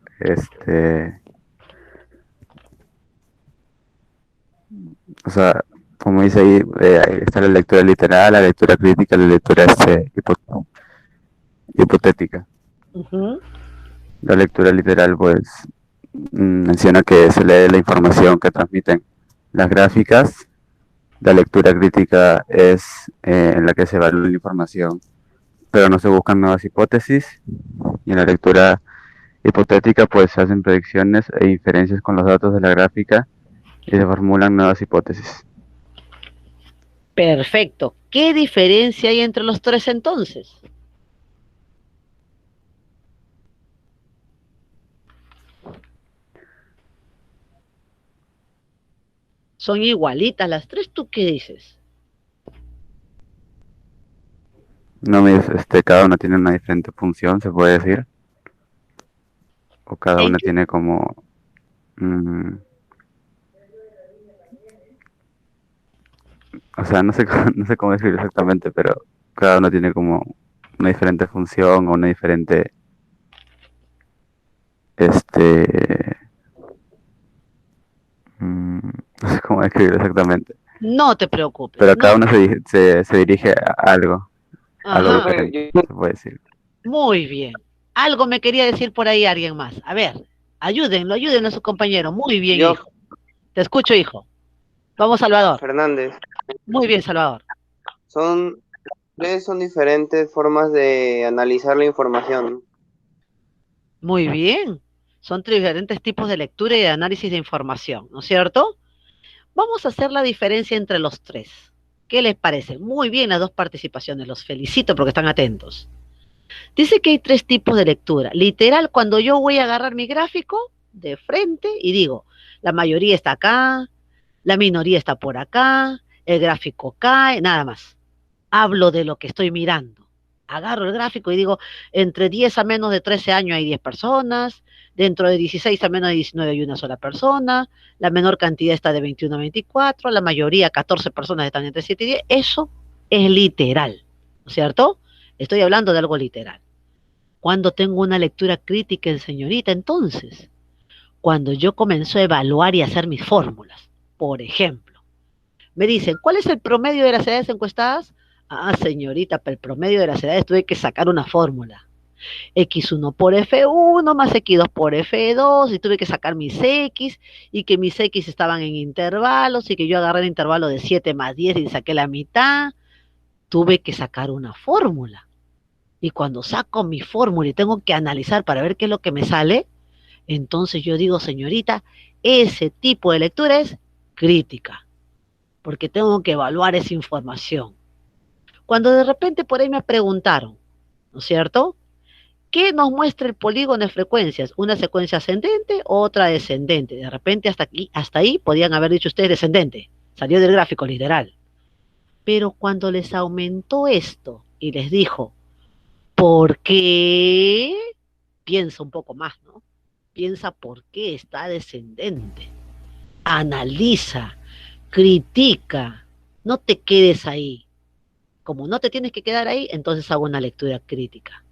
o sea, como dice ahí, ahí está la lectura literal, la lectura crítica, la lectura hipotética. La lectura literal, pues, menciona que se lee la información que transmiten las gráficas. La lectura crítica es en la que se evalúa la información, pero no se buscan nuevas hipótesis. Y en la lectura hipotética, pues, se hacen predicciones e inferencias con los datos de la gráfica y se formulan nuevas hipótesis. Perfecto. ¿Qué diferencia hay entre los 3 entonces? Son igualitas las 3, ¿tú qué dices? No, cada una tiene una diferente función, se puede decir. O cada una tiene como... o sea, no sé, no sé cómo decirlo exactamente, pero cada uno tiene como una diferente función o una diferente, este, no sé cómo describirlo exactamente, No te preocupes, pero cada no. uno se dirige a algo Ajá, diferente, se puede decir. muy bien. Algo me quería decir por ahí alguien más. A ver, ayúdenlo a su compañero. Muy bien, Yo, hijo. Te escucho, hijo. Vamos, Salvador. Fernández, Muy bien, Salvador. son tres son diferentes formas de analizar la información. Muy bien. Son diferentes tipos de lectura y de análisis de información, ¿no es cierto? Vamos a hacer la diferencia entre los tres. ¿Qué les parece? Muy bien las dos participaciones. Los felicito porque están atentos. Dice que hay tres tipos de lectura. Literal, cuando yo voy a agarrar mi gráfico de frente y digo, la mayoría está acá, la minoría está por acá, el gráfico cae, nada más. Hablo de lo que estoy mirando. Agarro el gráfico y digo, entre 10 a menos de 13 años hay 10 personas, dentro de 16 a menos de 19 hay una sola persona, la menor cantidad está de 21 a 24, la mayoría, 14 personas están entre 7 y 10. Eso es literal, ¿no es cierto? Estoy hablando de algo literal. Cuando tengo una lectura crítica en señorita, entonces, cuando yo comencé a evaluar y hacer mis fórmulas, por ejemplo, me dicen, ¿cuál es el promedio de las edades encuestadas? Ah, señorita, para el promedio de las edades tuve que sacar una fórmula. X1 por F1 más X2 por F2 y tuve que sacar mis X y que mis X estaban en intervalos y que yo agarré el intervalo de 7 más 10 y saqué la mitad. Tuve que sacar una fórmula. Y cuando saco mi fórmula y tengo que analizar para ver qué es lo que me sale, entonces yo digo, señorita, ese tipo de lectura es crítica, porque tengo que evaluar esa información. Cuando de repente por ahí me preguntaron, ¿no es cierto? ¿Qué nos muestra el polígono de frecuencias? ¿Una secuencia ascendente o otra descendente? De repente hasta aquí, hasta ahí podían haber dicho ustedes descendente, salió del gráfico literal. Pero cuando les aumentó esto y les dijo, ¿por qué? Piensa un poco más, ¿no? Piensa por qué está descendente. Analiza, critica, no te quedes ahí. Como no te tienes que quedar ahí, entonces hago una lectura crítica.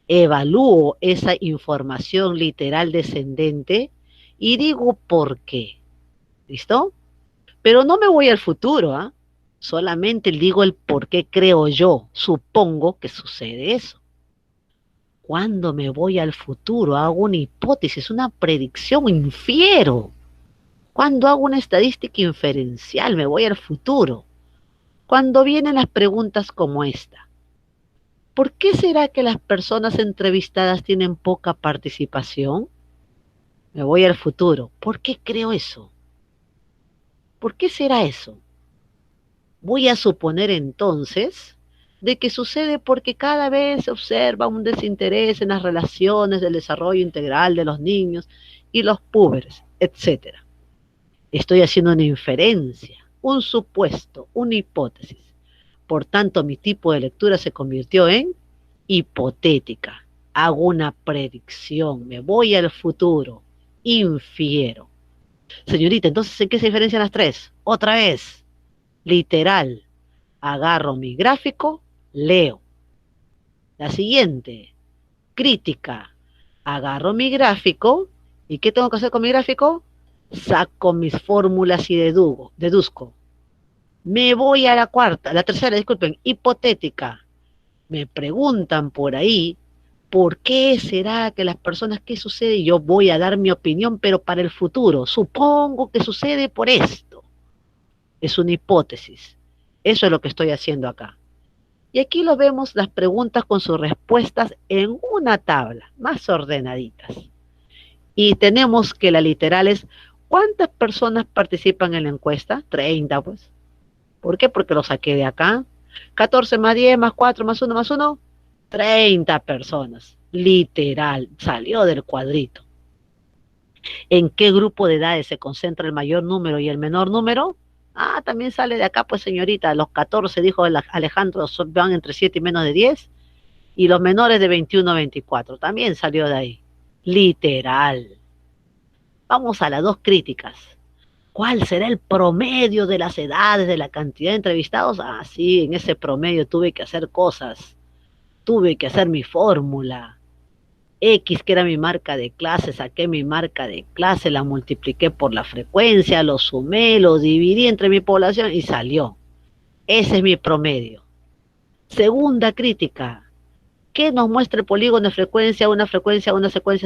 Evalúo esa información literal descendente y digo por qué. ¿Listo? Pero no me voy al futuro, ¿ah? Solamente digo el por qué creo yo. Supongo que sucede eso. Cuando me voy al futuro, hago una hipótesis, una predicción, infiero. Cuando hago una estadística inferencial, me voy al futuro. Cuando vienen las preguntas como esta. ¿Por qué será que las personas entrevistadas tienen poca participación? Me voy al futuro. ¿Por qué creo eso? ¿Por qué será eso? Voy a suponer entonces de que sucede porque cada vez se observa un desinterés en las relaciones del desarrollo integral de los niños y los púberes, etcétera. Estoy haciendo una inferencia, un supuesto, una hipótesis. Por tanto, mi tipo de lectura se convirtió en hipotética. Hago una predicción, me voy al futuro, infiero. Señorita, entonces, ¿en qué se diferencian las tres? Otra vez, literal. Agarro mi gráfico, leo. La siguiente, crítica. Agarro mi gráfico, ¿y qué tengo que hacer con mi gráfico? Saco mis fórmulas y deduzco. Me voy a la cuarta, la tercera, disculpen, hipotética. Me preguntan por ahí, ¿por qué será que las personas, qué sucede? Yo voy a dar mi opinión, pero para el futuro. Supongo que sucede por esto. Es una hipótesis. Eso es lo que estoy haciendo acá. Y aquí lo vemos las preguntas con sus respuestas en una tabla, más ordenaditas. Y tenemos que la literal es, ¿cuántas personas participan en la encuesta? 30, pues. ¿Por qué? Porque lo saqué de acá. 14 más 10 más 4 más 1 más 1, 30 personas. Literal, salió del cuadrito. ¿En qué grupo de edades se concentra el mayor número y el menor número? Ah, también sale de acá, pues señorita, los 14, dijo Alejandro, van entre 7 y menos de 10, y los menores de 21 a 24, también salió de ahí. Literal. Vamos a las dos críticas. ¿Cuál será el promedio de las edades, de la cantidad de entrevistados? Ah, sí, en ese promedio tuve que hacer cosas. Tuve que hacer mi fórmula. X, que era mi marca de clase, saqué mi marca de clase, la multipliqué por la frecuencia, lo sumé, lo dividí entre mi población y salió. Ese es mi promedio. Segunda crítica. ¿Qué nos muestra el polígono de frecuencia, una secuencia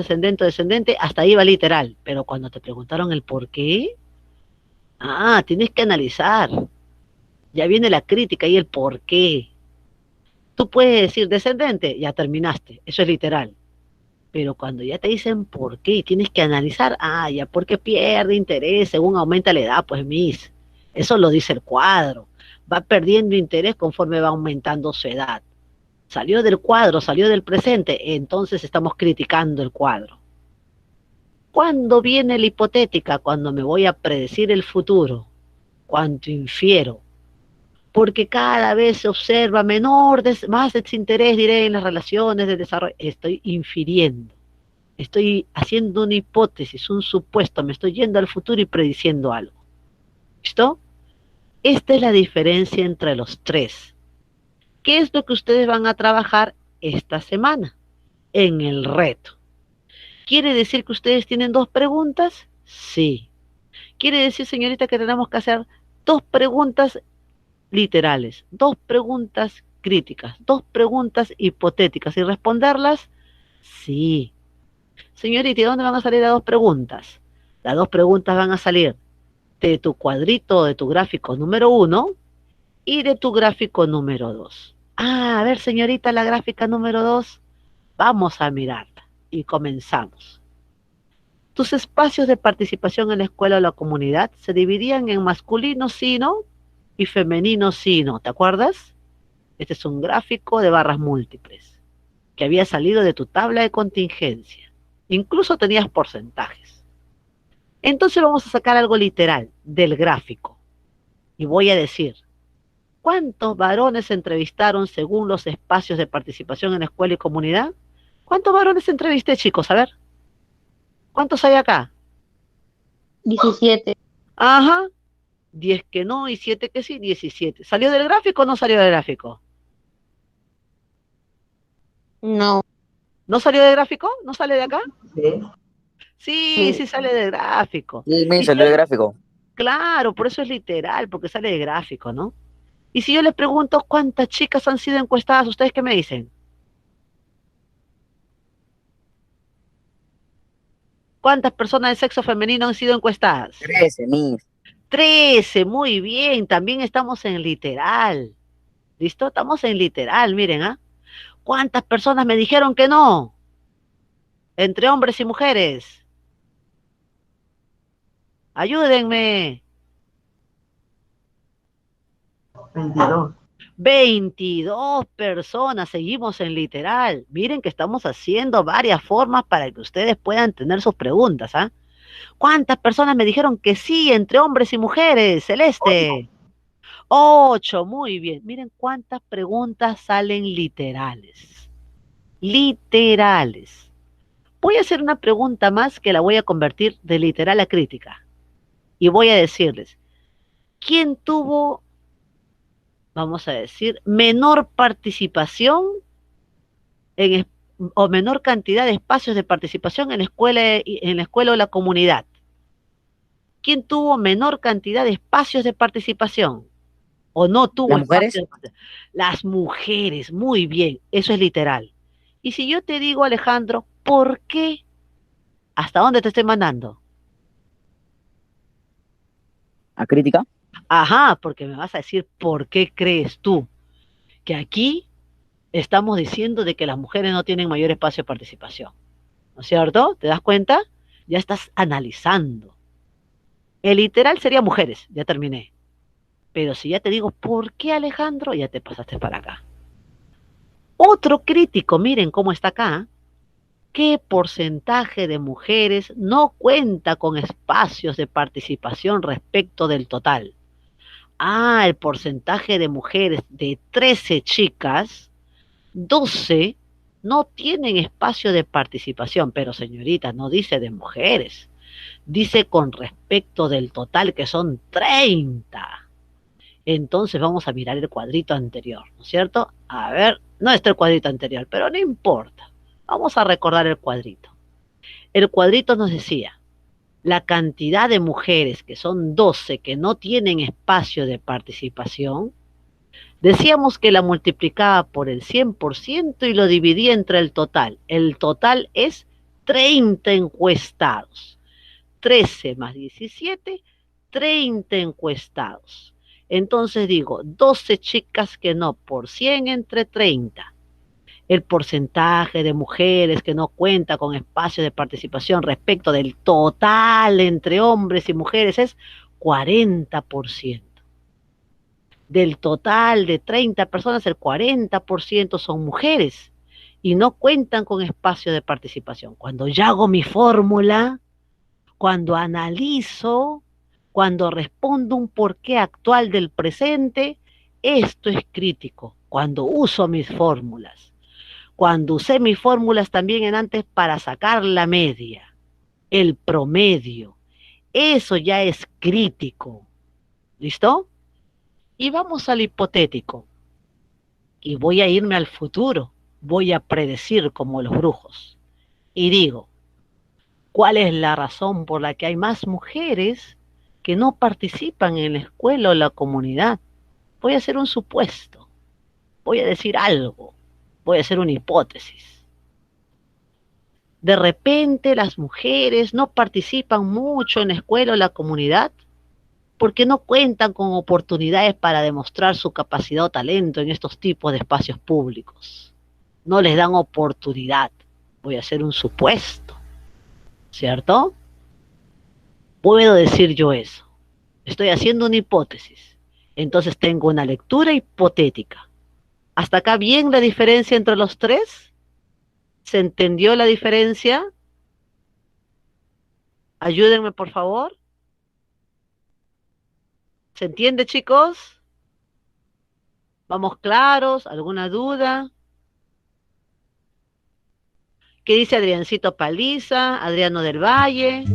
ascendente o descendente? Hasta ahí va literal. Pero cuando te preguntaron el por qué, tienes que analizar. Ya viene la crítica y el por qué. Tú puedes decir descendente, ya terminaste. Eso es literal. Pero cuando ya te dicen por qué y tienes que analizar, ya porque pierde interés según aumenta la edad, pues eso lo dice el cuadro. Va perdiendo interés conforme va aumentando su edad. Salió del cuadro, salió del presente, entonces estamos criticando el cuadro. ¿Cuándo viene la hipotética? Cuando me voy a predecir el futuro. Cuando infiero. Porque cada vez se observa más desinterés, diré, en las relaciones de desarrollo. Estoy infiriendo. Estoy haciendo una hipótesis, un supuesto. Me estoy yendo al futuro y prediciendo algo. ¿Listo? Esta es la diferencia entre los tres. ¿Qué es lo que ustedes van a trabajar esta semana? En el reto. ¿Quiere decir que ustedes tienen 2 preguntas? Sí. ¿Quiere decir, señorita, que tenemos que hacer 2 preguntas literales, 2 preguntas críticas, 2 preguntas hipotéticas y responderlas? Sí. Señorita, ¿y de dónde van a salir las 2 preguntas? Las 2 preguntas van a salir de tu cuadrito, de tu gráfico número 1 y de tu gráfico número 2. A ver, señorita, la gráfica número 2, vamos a mirarla y comenzamos. Tus espacios de participación en la escuela o la comunidad se dividían en masculino, sí, no, y femenino, sí, no, ¿te acuerdas? Este es un gráfico de barras múltiples que había salido de tu tabla de contingencia. Incluso tenías porcentajes. Entonces vamos a sacar algo literal del gráfico y voy a decir, ¿cuántos varones se entrevistaron según los espacios de participación en la escuela y comunidad? ¿Cuántos varones entrevisté, chicos? A ver. ¿Cuántos hay acá? 17. Ajá. 10 que no y 7 que sí, 17. ¿Salió del gráfico o no salió del gráfico? No. ¿No salió del gráfico? ¿No sale de acá? Sí. Sí sale del gráfico. Sí, me salió el gráfico. Claro, por eso es literal, porque sale del gráfico, ¿no? Y si yo les pregunto cuántas chicas han sido encuestadas, ¿ustedes qué me dicen? ¿Cuántas personas de sexo femenino han sido encuestadas? 13, mis. 13, muy bien, también estamos en literal. ¿Listo? Estamos en literal, miren, ¿Cuántas personas me dijeron que no? Entre hombres y mujeres. Ayúdenme. 22. 22 personas, seguimos en literal. Miren que estamos haciendo varias formas para que ustedes puedan tener sus preguntas, ¿Cuántas personas me dijeron que sí entre hombres y mujeres, Celeste? 8, muy bien. Miren cuántas preguntas salen literales. Literales. Voy a hacer una pregunta más que la voy a convertir de literal a crítica. Y voy a decirles, ¿quién tuvo, vamos a decir, menor participación o menor cantidad de espacios de participación en la escuela o la comunidad? ¿Quién tuvo menor cantidad de espacios de participación? ¿O no tuvo espacios de participación? Las mujeres, muy bien, eso es literal. Y si yo te digo, Alejandro, ¿por qué? ¿Hasta dónde te estoy mandando? ¿A crítica? Ajá, porque me vas a decir, ¿por qué crees tú que aquí estamos diciendo de que las mujeres no tienen mayor espacio de participación? ¿No es cierto? ¿Te das cuenta? Ya estás analizando. El literal sería mujeres, ya terminé. Pero si ya te digo, ¿por qué, Alejandro? Ya te pasaste para acá. Otro crítico, miren cómo está acá. ¿Qué porcentaje de mujeres no cuenta con espacios de participación respecto del total? El porcentaje de mujeres de 13 chicas, 12 no tienen espacio de participación, pero señorita, no dice de mujeres, Dice con respecto del total que son 30. Entonces vamos a mirar el cuadrito anterior, ¿no es cierto? A ver, no está el cuadrito anterior, pero no importa. Vamos a recordar el cuadrito. El cuadrito nos decía, la cantidad de mujeres, que son 12, que no tienen espacio de participación, decíamos que la multiplicaba por el 100% y lo dividía entre el total. El total es 30 encuestados. 13 más 17, 30 encuestados. Entonces digo, 12 chicas que no, por 100 entre 30. El porcentaje de mujeres que no cuenta con espacio de participación respecto del total entre hombres y mujeres es 40%. Del total de 30 personas, el 40% son mujeres y no cuentan con espacio de participación. Cuando yo hago mi fórmula, cuando analizo, cuando respondo un porqué actual del presente, esto es crítico. Cuando uso mis fórmulas. Cuando usé mis fórmulas también en antes para sacar la media, el promedio, eso ya es crítico. ¿Listo? Y vamos al hipotético. Y voy a irme al futuro. Voy a predecir como los brujos. Y digo, ¿cuál es la razón por la que hay más mujeres que no participan en la escuela o la comunidad? Voy a hacer un supuesto. Voy a decir algo. Voy a hacer una hipótesis. De repente las mujeres no participan mucho en la escuela o la comunidad porque no cuentan con oportunidades para demostrar su capacidad o talento en estos tipos de espacios públicos. No les dan oportunidad. Voy a hacer un supuesto, ¿cierto? Puedo decir yo eso. Estoy haciendo una hipótesis. Entonces tengo una lectura hipotética. ¿Hasta acá bien la diferencia entre los tres? ¿Se entendió la diferencia? Ayúdenme, por favor. ¿Se entiende, chicos? ¿Vamos claros? ¿Alguna duda? ¿Qué dice Adriancito Paliza? Adriano del Valle.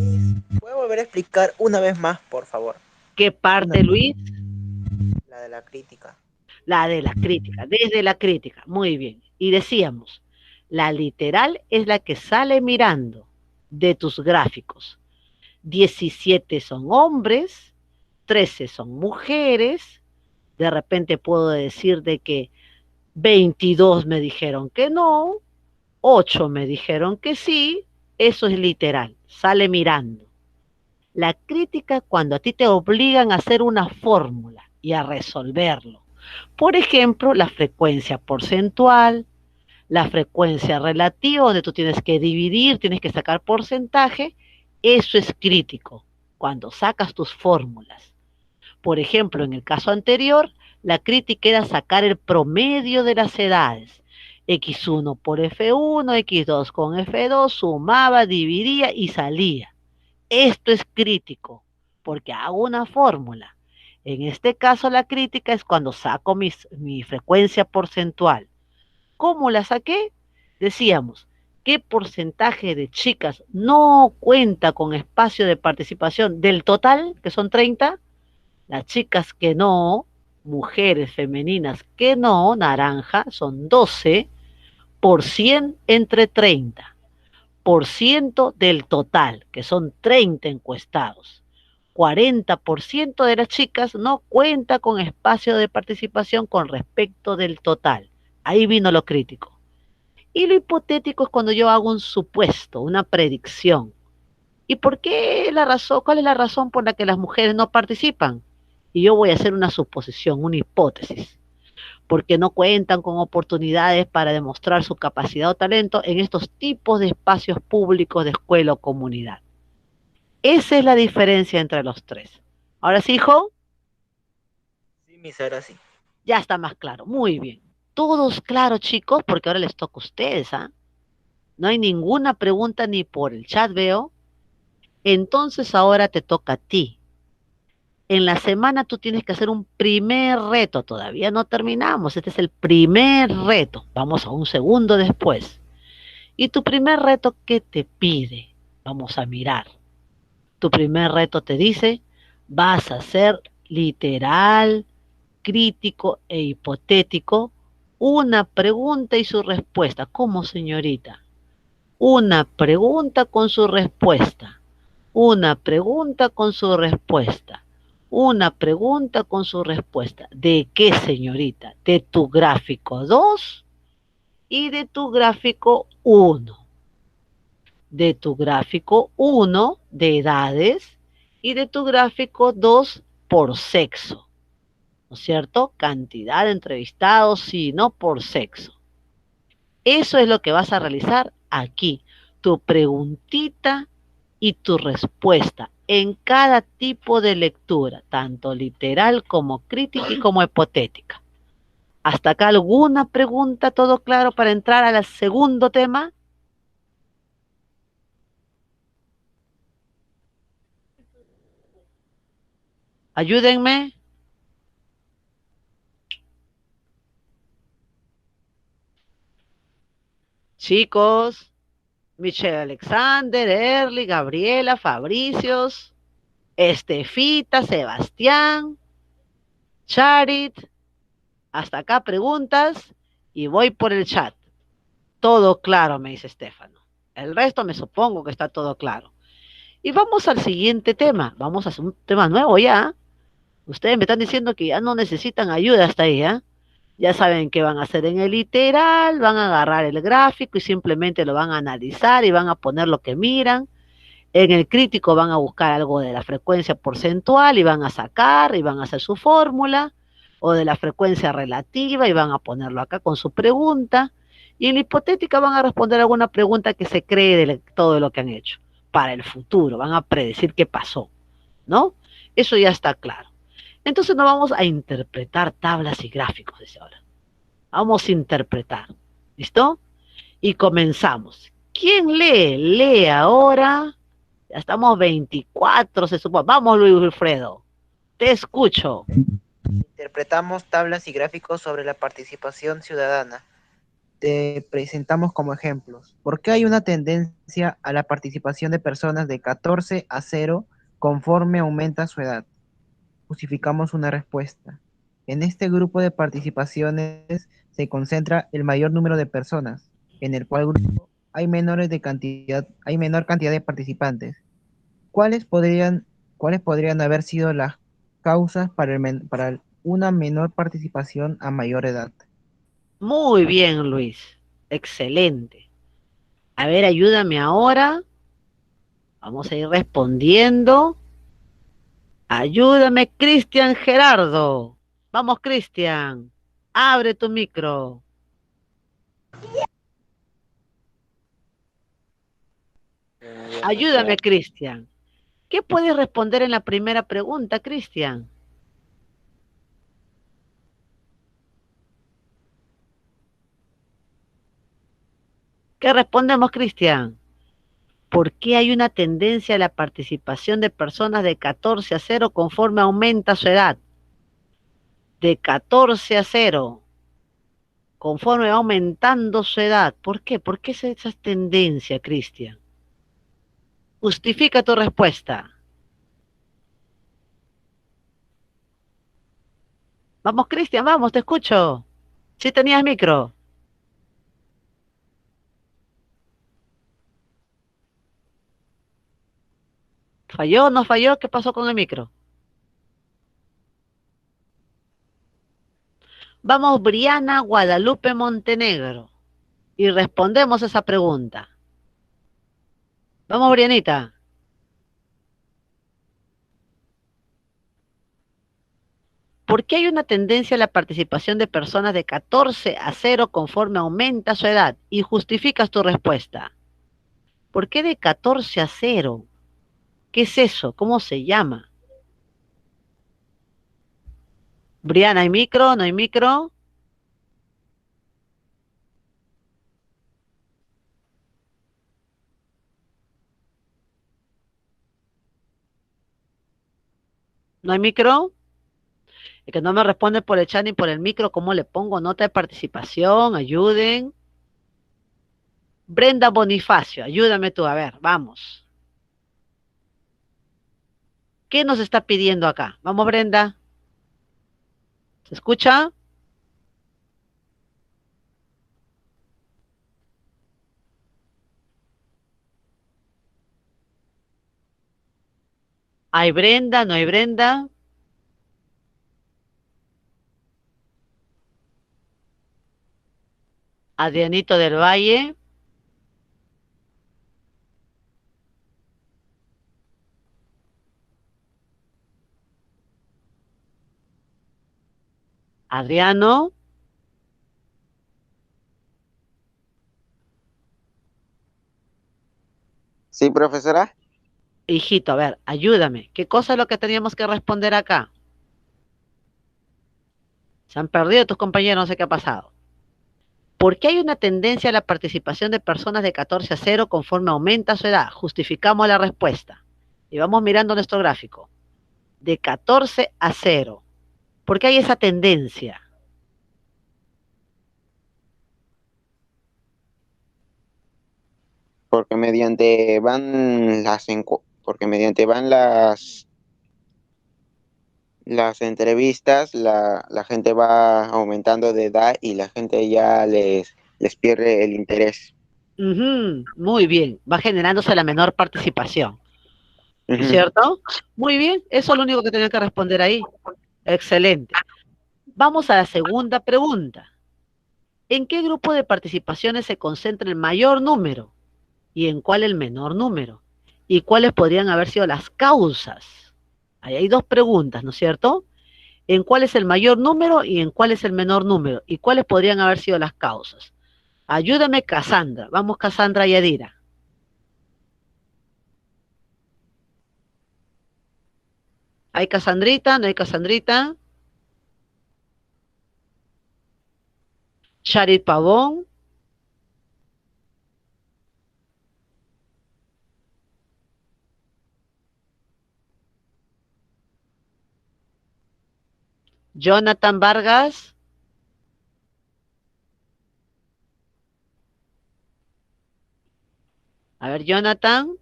¿Puedo volver a explicar una vez más, por favor? ¿Qué parte, Luis? La de la crítica. La de la crítica, desde la crítica. Muy bien. Y decíamos, la literal es la que sale mirando de tus gráficos. 17 son hombres, 13 son mujeres. De repente puedo decir de que 22 me dijeron que no, 8 me dijeron que sí. Eso es literal, sale mirando. La crítica cuando a ti te obligan a hacer una fórmula y a resolverlo. Por ejemplo, la frecuencia porcentual, la frecuencia relativa, donde tú tienes que dividir, tienes que sacar porcentaje, eso es crítico, cuando sacas tus fórmulas. Por ejemplo, en el caso anterior, la crítica era sacar el promedio de las edades. X1 por F1, X2 con F2, sumaba, dividía y salía. Esto es crítico, porque hago una fórmula. En este caso la crítica es cuando saco mi frecuencia porcentual. ¿Cómo la saqué? Decíamos, ¿qué porcentaje de chicas no cuenta con espacio de participación del total, que son 30? Las chicas que no, mujeres femeninas que no, naranja, son 12 por 100 entre 30. Por ciento del total, que son 30 encuestados. 40% de las chicas no cuenta con espacio de participación con respecto del total. Ahí vino lo crítico. Y lo hipotético es cuando yo hago un supuesto, una predicción. ¿Y por qué la razón? ¿Cuál es la razón por la que las mujeres no participan? Y yo voy a hacer una suposición, una hipótesis. Porque no cuentan con oportunidades para demostrar su capacidad o talento en estos tipos de espacios públicos de escuela o comunidad. Esa es la diferencia entre los tres. ¿Ahora sí, hijo? Sí, mis, ahora sí. Ya está más claro. Muy bien. Todos claros, chicos, porque ahora les toca a ustedes, ¿ah? No hay ninguna pregunta ni por el chat, veo. Entonces ahora te toca a ti. En la semana tú tienes que hacer un primer reto. Todavía no terminamos. Este es el primer reto. Vamos a un segundo después. ¿Y tu primer reto qué te pide? Vamos a mirar. Tu primer reto te dice, vas a ser literal, crítico e hipotético, una pregunta y su respuesta. ¿Cómo, señorita? Una pregunta con su respuesta. Una pregunta con su respuesta. Una pregunta con su respuesta. ¿De qué, señorita? De tu gráfico 2 y de tu gráfico 1. De tu gráfico 1 de edades y de tu gráfico 2 por sexo. ¿No es cierto? Cantidad de entrevistados, sí, no por sexo. Eso es lo que vas a realizar aquí. Tu preguntita y tu respuesta en cada tipo de lectura, tanto literal como crítica y como hipotética. ¿Hasta acá alguna pregunta? ¿Todo claro para entrar al segundo tema? Ayúdenme. Chicos, Michelle Alexander, Erly, Gabriela, Fabricios, Estefita, Sebastián, Charit. Hasta acá preguntas y voy por el chat. Todo claro, me dice Estefano. El resto me supongo que está todo claro. Y vamos al siguiente tema. Vamos a hacer un tema nuevo ya. Ustedes me están diciendo que ya no necesitan ayuda hasta ahí, ¿eh? Ya saben qué van a hacer en el literal, van a agarrar el gráfico y simplemente lo van a analizar y van a poner lo que miran. En el crítico van a buscar algo de la frecuencia porcentual y van a sacar y van a hacer su fórmula, o de la frecuencia relativa y van a ponerlo acá con su pregunta. Y en la hipotética van a responder alguna pregunta que se cree de todo lo que han hecho para el futuro, van a predecir qué pasó, ¿no? Eso ya está claro. Entonces no vamos a interpretar tablas y gráficos desde ahora. Vamos a interpretar. ¿Listo? Y comenzamos. ¿Quién lee? Lee ahora. Ya estamos 24, se supone. Vamos, Luis Wilfredo. Te escucho. Interpretamos tablas y gráficos sobre la participación ciudadana. Te presentamos como ejemplos. ¿Por qué hay una tendencia a la participación de personas de 14 a 0 conforme aumenta su edad? Justificamos una respuesta. En este grupo de participaciones se concentra el mayor número de personas, en el cual grupo hay menor cantidad de participantes. ¿Cuáles podrían haber sido las causas para una menor participación a mayor edad? Muy bien, Luis. Excelente. A ver, ayúdame ahora. Vamos a ir respondiendo. Ayúdame, Cristian Gerardo. Vamos, Cristian. Abre tu micro. Ayúdame, Cristian. ¿Qué puedes responder en la primera pregunta, Cristian? ¿Qué respondemos, Cristian? ¿Por qué hay una tendencia a la participación de personas de 14 a 0 conforme aumenta su edad? De 14 a 0, conforme va aumentando su edad. ¿Por qué? ¿Por qué esa tendencia, Cristian? Justifica tu respuesta. Vamos, Cristian, vamos, te escucho. ¿Sí tenías micro? ¿Falló? ¿No falló? ¿Qué pasó con el micro? Vamos, Briana Guadalupe Montenegro. Y respondemos esa pregunta. Vamos, Brianita. ¿Por qué hay una tendencia a la participación de personas de 14 a 0 conforme aumenta su edad? Y justificas tu respuesta. ¿Por qué de 14 a 0? ¿Qué es eso? ¿Cómo se llama? Briana, ¿hay micro? ¿No hay micro? ¿No hay micro? El que no me responde por el chat ni por el micro, ¿cómo le pongo nota de participación? Ayuden. Brenda Bonifacio, ayúdame tú, a ver, vamos. ¿Qué nos está pidiendo acá? Vamos, Brenda. ¿Se escucha? ¿Hay Brenda? ¿No hay Brenda? Adrianito del Valle. Adriano. Sí, profesora. Hijito, a ver, ayúdame. ¿Qué cosa es lo que teníamos que responder acá? Se han perdido tus compañeros, no sé qué ha pasado. ¿Por qué hay una tendencia a la participación de personas de 14 a 0 conforme aumenta su edad? Justificamos la respuesta. Y vamos mirando nuestro gráfico. De 14 a 0. ¿Por qué hay esa tendencia? Porque mediante van las entrevistas, la gente va aumentando de edad y la gente ya les pierde el interés. Muy bien, va generándose la menor participación, ¿no es Ujú. cierto? Muy bien, eso es lo único que tenía que responder ahí. Excelente. Vamos a la segunda pregunta. ¿En qué grupo de participaciones se concentra el mayor número? ¿Y en cuál el menor número? ¿Y cuáles podrían haber sido las causas? Ahí hay dos preguntas, ¿no es cierto? ¿En cuál es el mayor número y en cuál es el menor número? ¿Y cuáles podrían haber sido las causas? Ayúdame, Cassandra. Vamos, Cassandra y Adira. ¿Hay Cassandrita? ¿No hay Cassandrita? Charit Pavón. Jonathan Vargas. A ver, Jonathan.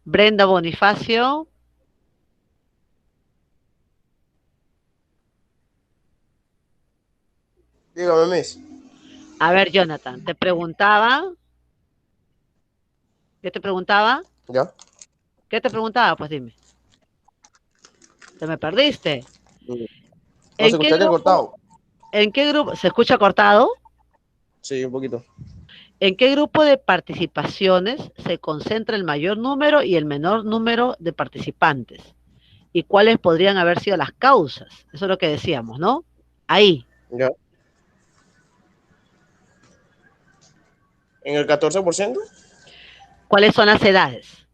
Brenda Bonifacio. Dígame, Miss. A ver, Jonathan, te preguntaba. ¿Qué te preguntaba? ¿Ya? ¿Qué te preguntaba? Pues dime. ¿Te me perdiste? No se ¿En qué escucha cortado. ¿En qué grupo? ¿Se escucha cortado? Sí, un poquito. ¿En qué grupo de participaciones se concentra el mayor número y el menor número de participantes? ¿Y cuáles podrían haber sido las causas? Eso es lo que decíamos, ¿no? Ahí. ¿Ya? ¿En el 14%? ¿Cuáles son las edades?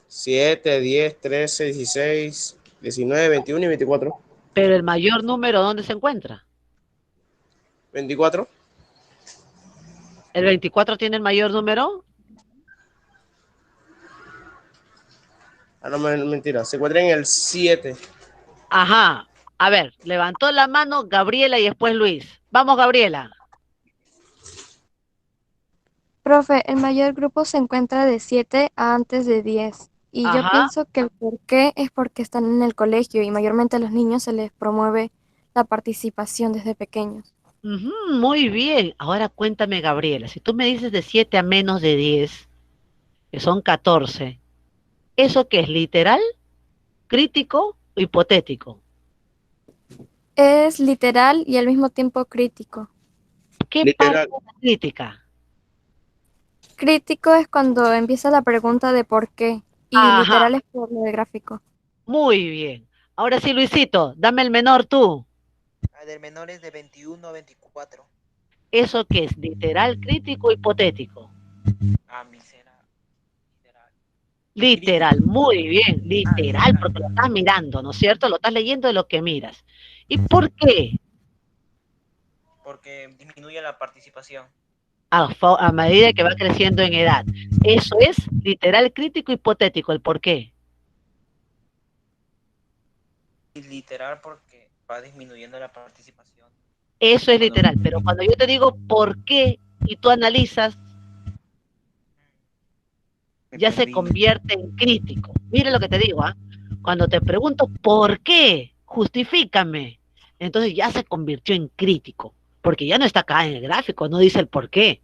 7, 10, 13, 16, 19, 21 y 24. Pero el mayor número, ¿dónde se encuentra? 24. ¿El 24 tiene el mayor número? Ah, no, mentira. Se encuentra en el 7. Ajá. A ver, levantó la mano Gabriela y después Luis. Vamos, Gabriela. Profe, el mayor grupo se encuentra de 7 a antes de 10. Y yo Ajá. pienso que el por qué es porque están en el colegio y mayormente a los niños se les promueve la participación desde pequeños. Muy bien. Ahora cuéntame, Gabriela, si tú me dices de 7 a menos de 10, que son 14, ¿eso qué es? ¿Literal, crítico o hipotético? Es literal y al mismo tiempo crítico. ¿Qué Literal. parte es la crítica? Crítico es cuando empieza la pregunta de por qué y Ajá, literal es por lo de gráfico. muy bien. Ahora sí, Luisito, dame el menor tú. Del menor es de 21 a 24. ¿Eso qué es? ¿Literal, crítico o hipotético? Será literal. Literal, muy bien, literal, Literal. porque lo estás mirando, ¿no es cierto? Lo estás leyendo de lo que miras. ¿Y por qué? Porque disminuye la participación. A medida que va creciendo en edad. Eso es literal, crítico, hipotético. ¿El por qué? Literal porque va disminuyendo la participación. Eso es literal, pero cuando yo te digo por qué y tú analizas, ya se convierte en crítico. Mire lo que te digo, ¿ah? Cuando te pregunto por qué, justifícame, entonces ya se convirtió en crítico, porque ya no está acá en el gráfico, no dice el por qué,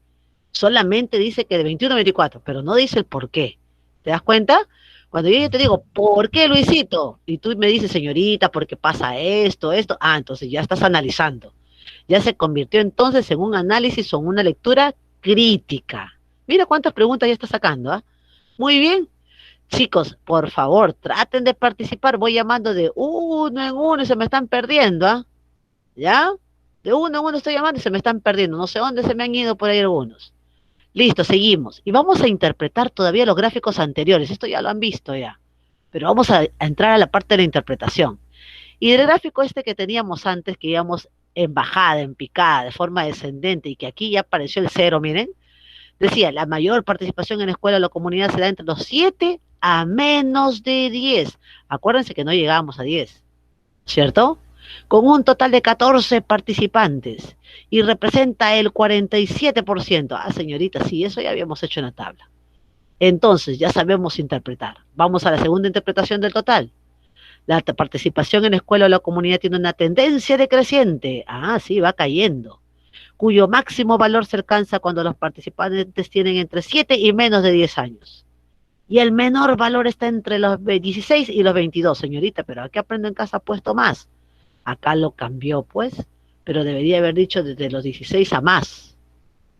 solamente dice que de 21 a 24, pero no dice el por qué. ¿Te das cuenta? Cuando yo te digo, ¿por qué, Luisito? Y tú me dices, señorita, ¿por qué pasa esto, esto? Ah, entonces ya estás analizando. Ya se convirtió entonces en un análisis o en una lectura crítica. Mira cuántas preguntas ya está sacando, ¿ah? Muy bien. Chicos, por favor, traten de participar. Voy llamando de uno en uno y se me están perdiendo, ¿ah? ¿Ya? De uno en uno estoy llamando y se me están perdiendo. No sé dónde se me han ido por ahí algunos. Listo, seguimos. Y vamos a interpretar todavía los gráficos anteriores. Esto ya lo han visto ya. Pero vamos a entrar a la parte de la interpretación. Y del gráfico este que teníamos antes, que íbamos en bajada, en picada, de forma descendente, y que aquí ya apareció el cero, miren, decía, la mayor participación en la escuela o la comunidad se da entre los 7 a menos de 10. Acuérdense que no llegábamos a 10, ¿cierto? Con un total de 14 participantes y representa el 47%. Ah, señorita, sí, eso ya habíamos hecho en la tabla. Entonces, ya sabemos interpretar. Vamos a la segunda interpretación del total. La participación en la escuela o la comunidad tiene una tendencia decreciente. Ah, sí, va cayendo, cuyo máximo valor se alcanza cuando los participantes tienen entre 7 y menos de 10 años. Y el menor valor está entre los 16 y los 22, señorita, pero aquí Aprendo en Casa ha puesto más. Acá lo cambió, pues, pero debería haber dicho desde los 16 a más,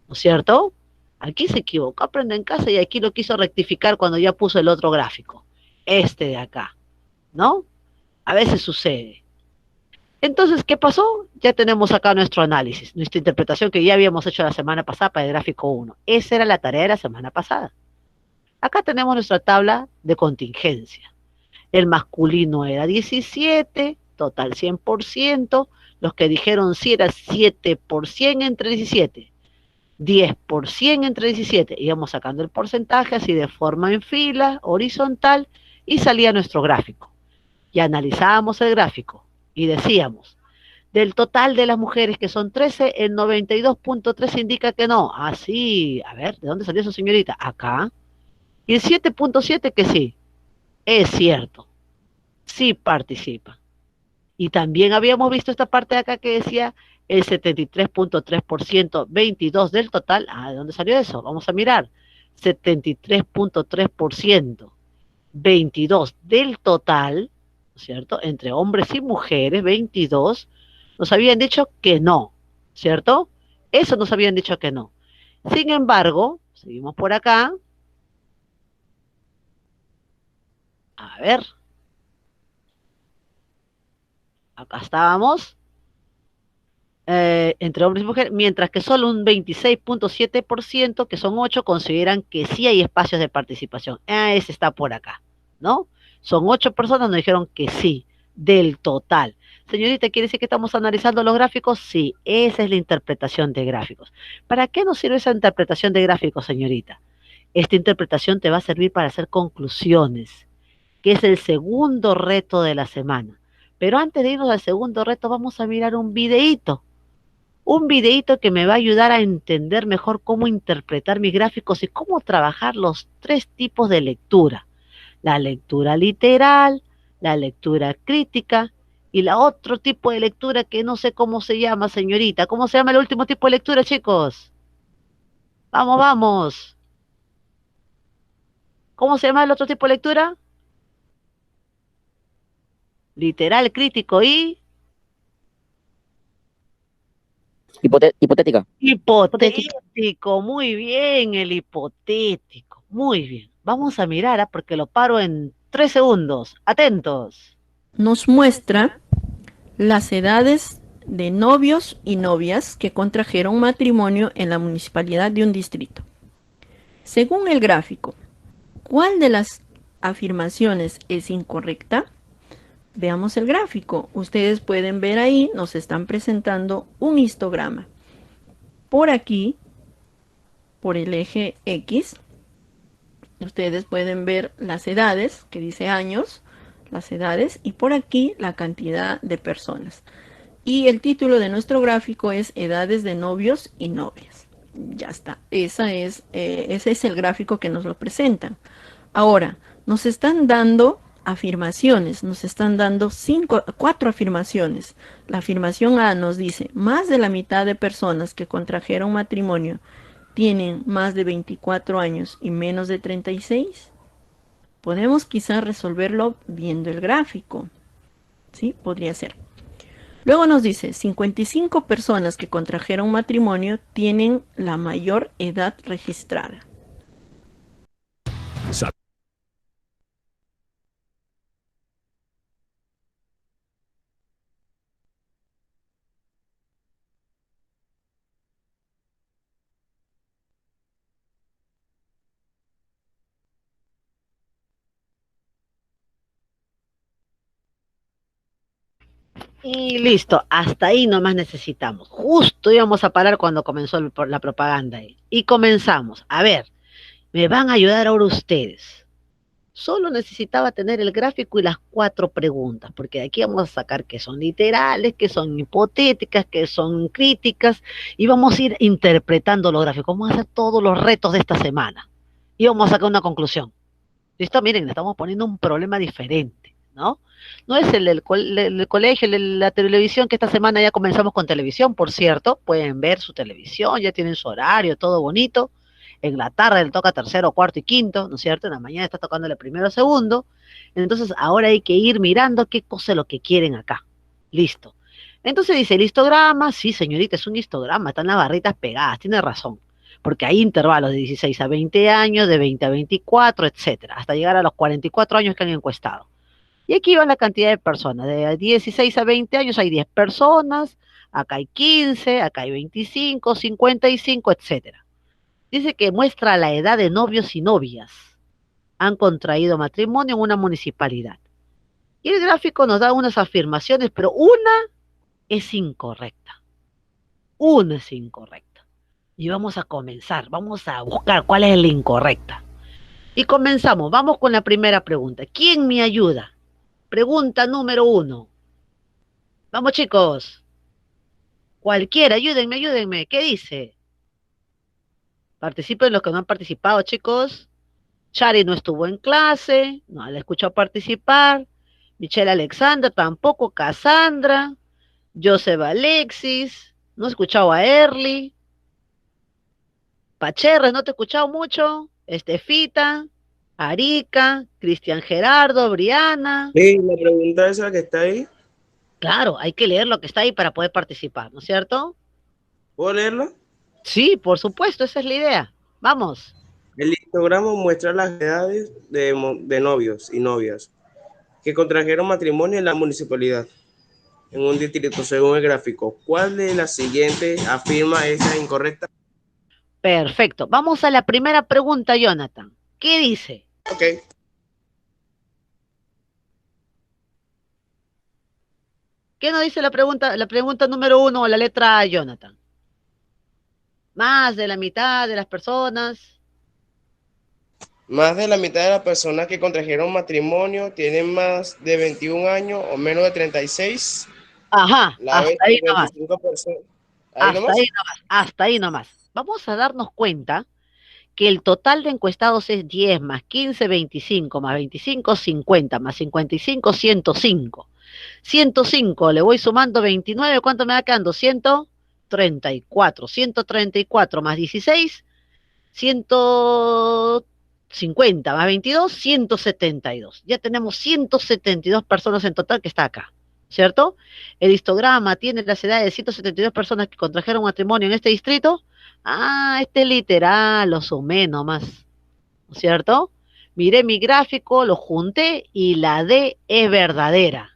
¿no es cierto? Aquí se equivocó, Aprendo en Casa, y aquí lo quiso rectificar cuando ya puso el otro gráfico, este de acá, ¿no? A veces sucede. Entonces, ¿qué pasó? Ya tenemos acá nuestro análisis, nuestra interpretación que ya habíamos hecho la semana pasada para el gráfico 1. Esa era la tarea de la semana pasada. Acá tenemos nuestra tabla de contingencia. El masculino era 17, total 100%. Los que dijeron sí era 7% entre 17. 10% entre 17. Íbamos sacando el porcentaje así de forma en fila, horizontal, y salía nuestro gráfico. Y analizábamos el gráfico y decíamos, del total de las mujeres que son 13, el 92.3 indica que no. Ah, sí, a ver, ¿de dónde salió eso, señorita? Acá. Y el 7.7 que sí, es cierto, sí participa. Y también habíamos visto esta parte de acá que decía el 73.3%, 22 del total. Ah, ¿de dónde salió eso? Vamos a mirar. 73.3%, 22 del total, ¿cierto? Entre hombres y mujeres, 22, nos habían dicho que no, ¿cierto? Eso nos habían dicho que no. Sin embargo, seguimos por acá. A ver. Acá estábamos. Entre hombres y mujeres, mientras que solo un 26.7%, que son 8, consideran que sí hay espacios de participación. Ah, ese está por acá, ¿no? Son 8 personas, nos dijeron que sí, del total. Señorita, ¿quiere decir que estamos analizando los gráficos? Sí, esa es la interpretación de gráficos. ¿Para qué nos sirve esa interpretación de gráficos, señorita? Esta interpretación te va a servir para hacer conclusiones, que es el segundo reto de la semana. Pero antes de irnos al segundo reto, vamos a mirar un videíto. Un videíto que me va a ayudar a entender mejor cómo interpretar mis gráficos y cómo trabajar los 3 tipos de lectura. La lectura literal, la lectura crítica y la otro tipo de lectura que no sé cómo se llama, señorita. ¿Cómo se llama el último tipo de lectura, chicos? Vamos, vamos. ¿Cómo se llama el otro tipo de lectura? Literal, crítico y... Hipotética. Hipotético, muy bien, el hipotético, muy bien. Vamos a mirar, porque lo paro en 3 segundos. Atentos. Nos muestra las edades de novios y novias que contrajeron matrimonio en la municipalidad de un distrito. Según el gráfico, ¿cuál de las afirmaciones es incorrecta? Veamos el gráfico. Ustedes pueden ver ahí, nos están presentando un histograma. Por aquí, por el eje X, ustedes pueden ver las edades, que dice años, las edades, y por aquí la cantidad de personas. Y el título de nuestro gráfico es Edades de novios y novias. Ya está. Ese es el gráfico que nos lo presentan. Ahora, nos están dando afirmaciones, nos están dando 4 afirmaciones. La afirmación A nos dice, más de la mitad de personas que contrajeron matrimonio tienen más de 24 años y menos de 36. Podemos quizás resolverlo viendo el gráfico. ¿Sí? Podría ser. Luego nos dice, 55 personas que contrajeron matrimonio tienen la mayor edad registrada. Y listo, hasta ahí nomás necesitamos. Justo íbamos a parar cuando comenzó la propaganda ahí. Y comenzamos. A ver, me van a ayudar ahora ustedes. Solo necesitaba tener el gráfico y las 4 preguntas, porque de aquí vamos a sacar que son literales, que son hipotéticas, que son críticas, y vamos a ir interpretando los gráficos. Vamos a hacer todos los retos de esta semana. Y vamos a sacar una conclusión. ¿Listo? Miren, le estamos poniendo un problema diferente, ¿no? No es el colegio, la televisión, que esta semana ya comenzamos con televisión, por cierto. Pueden ver su televisión, ya tienen su horario, todo bonito. En la tarde le toca tercero, cuarto y quinto, ¿no es cierto? En la mañana está tocando el primero, segundo. Entonces ahora hay que ir mirando qué cosa es lo que quieren acá. Listo. Entonces dice, el histograma, sí señorita, es un histograma, están las barritas pegadas, tiene razón. Porque hay intervalos de 16 a 20 años, de 20 a 24, etcétera, hasta llegar a los 44 años que han encuestado. Y aquí va la cantidad de personas. De 16 a 20 años hay 10 personas, acá hay 15, acá hay 25, 55, etcétera. Dice que muestra la edad de novios y novias. Han contraído matrimonio en una municipalidad. Y el gráfico nos da unas afirmaciones, pero una es incorrecta. Una es incorrecta. Y vamos a comenzar, vamos a buscar cuál es la incorrecta. Y comenzamos, vamos con la primera pregunta. ¿Quién me ayuda? Pregunta número 1. Vamos, chicos. Cualquiera, ayúdenme, ayúdenme. ¿Qué dice? Participen los que no han participado, chicos. Chari no estuvo en clase, no la escuchó participar. Michelle Alexander tampoco. Cassandra. Joseph Alexis. No he escuchado a Early. Pacherres, no te he escuchado mucho. Estefita. Arica. Cristian Gerardo. Briana. Sí, la pregunta esa que está ahí. Claro, hay que leer lo que está ahí para poder participar, ¿no es cierto? ¿Puedo leerla? Sí, por supuesto, esa es la idea. Vamos. El histograma muestra las edades de novios y novias que contrajeron matrimonio en la municipalidad, en un distrito, según el gráfico. ¿Cuál de las siguientes afirma esa incorrecta? Perfecto. Vamos a la primera pregunta, Jonathan. ¿Qué dice? Ok. ¿Qué nos dice la pregunta número 1 o la letra A, Jonathan? Más de la mitad de las personas. Más de la mitad de las personas que contrajeron matrimonio tienen más de 21 años o menos de 36. Ajá, La hasta B, ahí nomás. 55%. Hasta ahí nomás. Vamos a darnos cuenta que el total de encuestados es 10 más 15, 25, más 25, 50, más 55, 105. 105, le voy sumando 29, ¿cuánto me va quedando? 134. 134 más 16, 150 más 22, 172. Ya tenemos 172 personas en total que está acá, ¿cierto? El histograma tiene las edades de 172 personas que contrajeron matrimonio en este distrito. Ah, este literal, lo sumé nomás, ¿no es cierto? Miré mi gráfico, lo junté y la D es verdadera.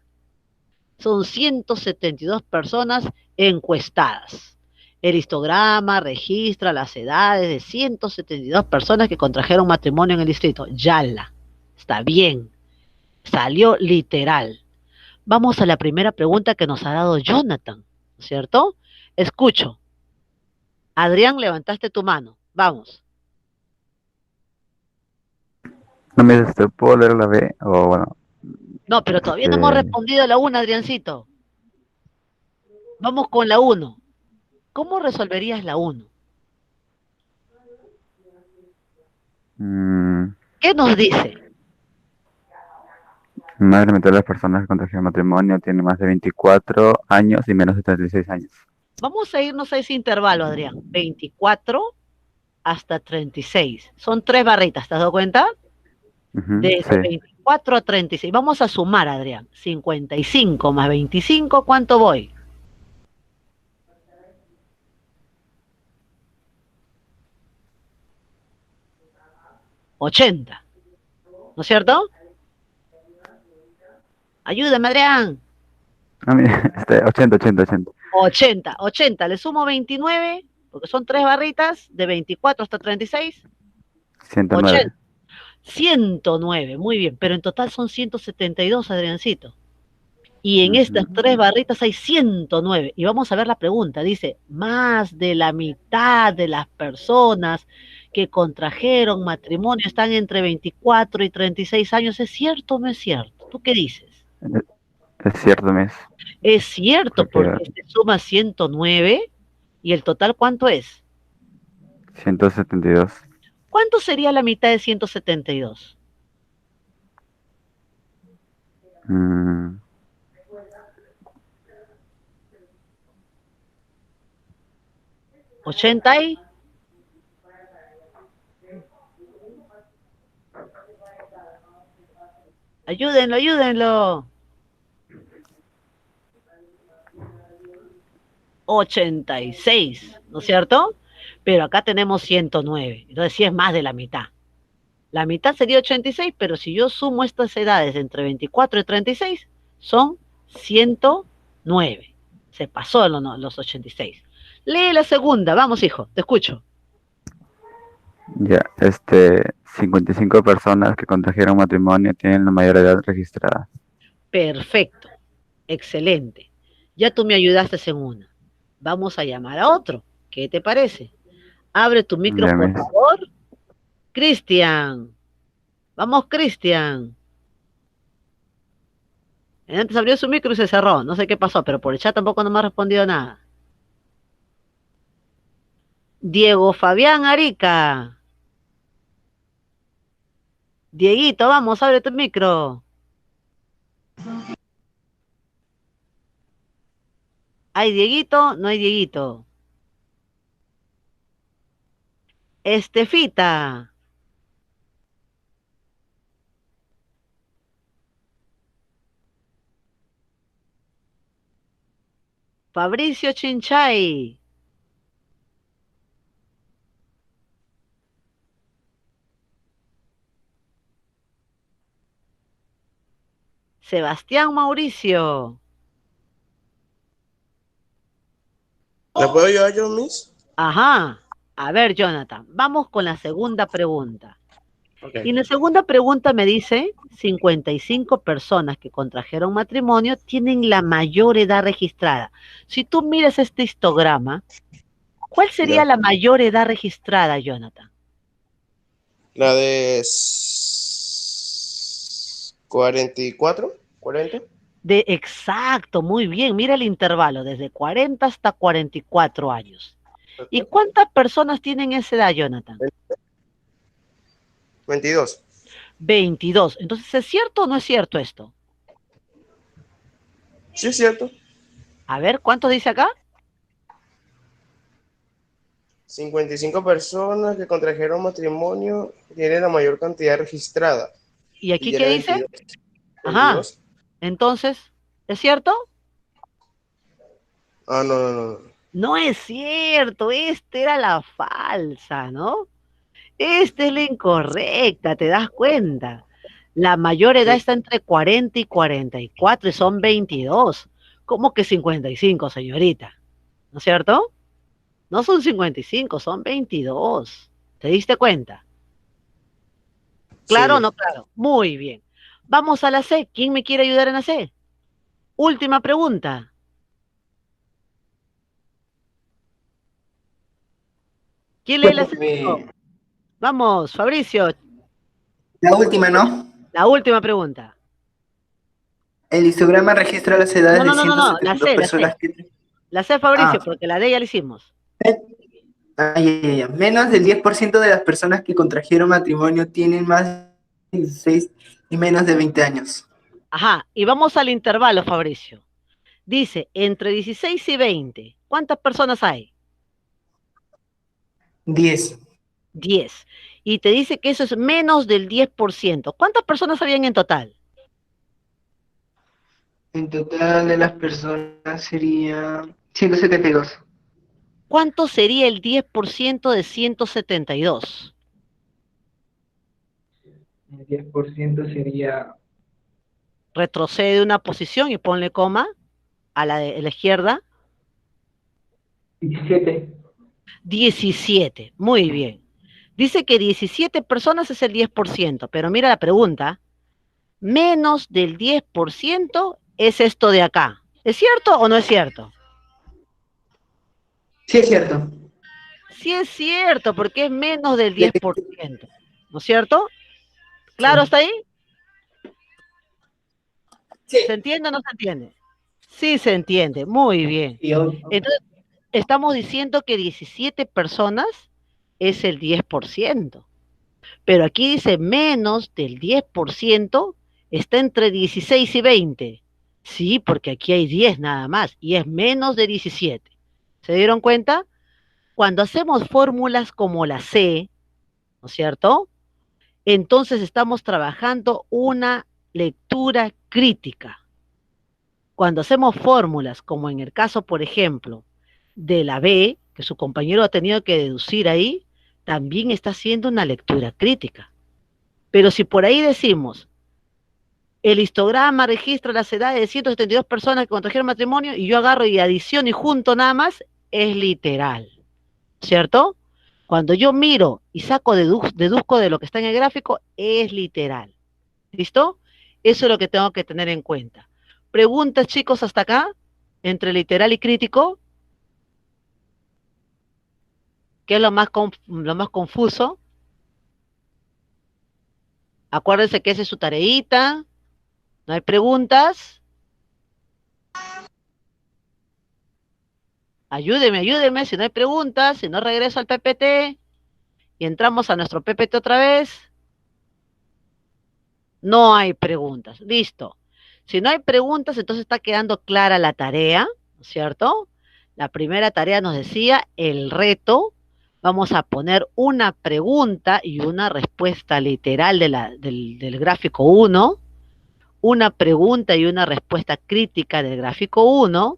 Son 172 personas encuestadas. El histograma registra las edades de 172 personas que contrajeron matrimonio en el distrito. Yala, está bien, salió literal. Vamos a la primera pregunta que nos ha dado Jonathan, ¿cierto? Escucho. Adrián, levantaste tu mano. Vamos. No me ¿puedo leer la B? O bueno, No, pero todavía no hemos respondido a la una, Adriancito. Vamos con la 1. ¿Cómo resolverías la 1? ¿Qué nos dice? Más de la mitad de las personas que contrajeron matrimonio tienen más de 24 años y menos de 36 años. Vamos a irnos a ese intervalo, Adrián. 24 hasta 36. Son 3 barritas, ¿te has dado cuenta? Desde Sí. 24 a 36. Vamos a sumar, Adrián. 55 más 25, ¿cuánto voy? $80. ¿No es cierto? Ayúdame, Adrián. 80. 80. Le sumo 29, porque son 3 barritas, de 24 hasta 36. 109. 80. 109, muy bien, pero en total son 172, Adriancito. Y en estas 3 barritas hay 109. Y vamos a ver la pregunta. Dice, más de la mitad de las personas que contrajeron matrimonio están entre 24 y 36 años. ¿Es cierto o no es cierto? ¿Tú qué dices? Es cierto, Miss. Es cierto, porque se suma 109 y el total, ¿cuánto es? 172. ¿Cuánto sería la mitad de 172? ¿80 y? Ayúdenlo, ayúdenlo. 86, ¿no es cierto? Pero acá tenemos 109, entonces sí es más de la mitad. La mitad sería 86, pero si yo sumo estas edades entre 24 y 36, son 109. Se pasó los 86. Lee la segunda, vamos hijo, te escucho. Ya, 55 personas que contrajeron matrimonio tienen la mayor edad registrada. Perfecto, excelente. Ya tú me ayudaste en una. Vamos a llamar a otro. ¿Qué te parece? Abre tu micro, por favor. Cristian. Vamos, Cristian. Antes abrió su micro y se cerró. No sé qué pasó, pero por el chat tampoco no me ha respondido nada. Diego Fabián Arica. Dieguito, vamos, abre tu micro. ¿Hay Dieguito? No hay Dieguito. Estefita. Fabricio Chinchay. Sebastián Mauricio. ¿La puedo ayudar yo, Miss? Ajá. A ver, Jonathan, vamos con la segunda pregunta. Okay. Y la segunda pregunta me dice, 55 personas que contrajeron matrimonio tienen la mayor edad registrada. Si tú miras este histograma, ¿cuál sería la mayor edad registrada, Jonathan? La de 44, 40. Exacto, muy bien. Mira el intervalo, desde 40 hasta 44 años. ¿Y cuántas personas tienen esa edad, Jonathan? 22. 22. Entonces, ¿es cierto o no es cierto esto? Sí, es cierto. A ver, ¿cuánto dice acá? 55 personas que contrajeron matrimonio tienen la mayor cantidad registrada. ¿Y aquí qué dice? 22. Ajá. Entonces, ¿es cierto? Ah, no. No es cierto, esta era la falsa, ¿no? Esta es la incorrecta, ¿te das cuenta? La mayor edad está entre 40 y 44 y son 22. ¿Cómo que 55, señorita? ¿No es cierto? No son 55, son 22. ¿Te diste cuenta? ¿Claro o no claro? Muy bien. Vamos a la C. ¿Quién me quiere ayudar en la C? Última pregunta. ¿Quién lee la C? Vamos, Fabricio. La última, ¿no? La última pregunta. El histograma registra las edades No, de 172 la C. personas que... La C, Fabricio, Ah, porque la D ya la hicimos. Menos del 10% de las personas que contrajeron matrimonio tienen más de 16 y menos de 20 años. Ajá, y vamos al intervalo, Fabricio. Dice, entre 16 y 20, ¿cuántas personas hay? 10. 10. Y te dice que eso es menos del 10%. ¿Cuántas personas habían en total? En total de las personas sería 172. ¿Cuánto sería el 10% de 172? El 10% sería Retrocede una posición y ponle coma a la de la izquierda. 17. 17. Muy bien. Dice que 17 personas es el 10%, pero mira la pregunta. Menos del 10% es esto de acá. ¿Es cierto o no es cierto? Sí, es cierto. Sí es cierto, porque es menos del 10%. ¿No es cierto? ¿Claro hasta ahí? Sí. ¿Se entiende o no se entiende? Sí se entiende, muy bien. Entonces, estamos diciendo que 17 personas es el 10%. Pero aquí dice menos del 10%, está entre 16 y 20. Sí, porque aquí hay 10 nada más y es menos de 17. ¿Se dieron cuenta? Cuando hacemos fórmulas como la C, ¿no es cierto? Entonces estamos trabajando una lectura crítica. Cuando hacemos fórmulas, como en el caso, por ejemplo, de la B, que su compañero ha tenido que deducir ahí, también está haciendo una lectura crítica. Pero si por ahí decimos, el histograma registra las edades de 172 personas que contrajeron matrimonio y yo agarro y adiciono y junto nada más, es literal, ¿cierto? Cuando yo miro y saco, deduzco de lo que está en el gráfico, es literal. ¿Listo? Eso es lo que tengo que tener en cuenta. ¿Preguntas, chicos, hasta acá? Entre literal y crítico. ¿Qué es lo más confuso? Acuérdense que esa es su tareita. ¿No hay preguntas? Ayúdeme, si no hay preguntas, si no regreso al PPT y entramos a nuestro PPT otra vez. No hay preguntas, listo. Si no hay preguntas, entonces está quedando clara la tarea, ¿no es cierto? La primera tarea nos decía el reto. Vamos a poner una pregunta y una respuesta literal del gráfico 1, una pregunta y una respuesta crítica del gráfico 1,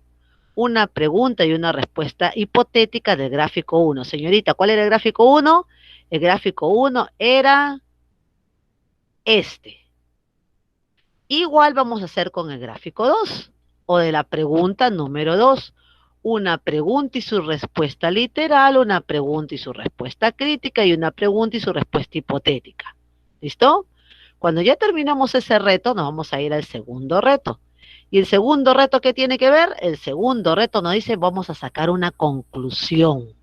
una pregunta y una respuesta hipotética del gráfico 1. Señorita, ¿cuál era el gráfico 1? El gráfico 1 era este. Igual vamos a hacer con el gráfico 2 o de la pregunta número 2. Una pregunta y su respuesta literal, una pregunta y su respuesta crítica y una pregunta y su respuesta hipotética. ¿Listo? Cuando ya terminamos ese reto, nos vamos a ir al segundo reto. ¿Y el segundo reto qué tiene que ver? El segundo reto nos dice, vamos a sacar una conclusión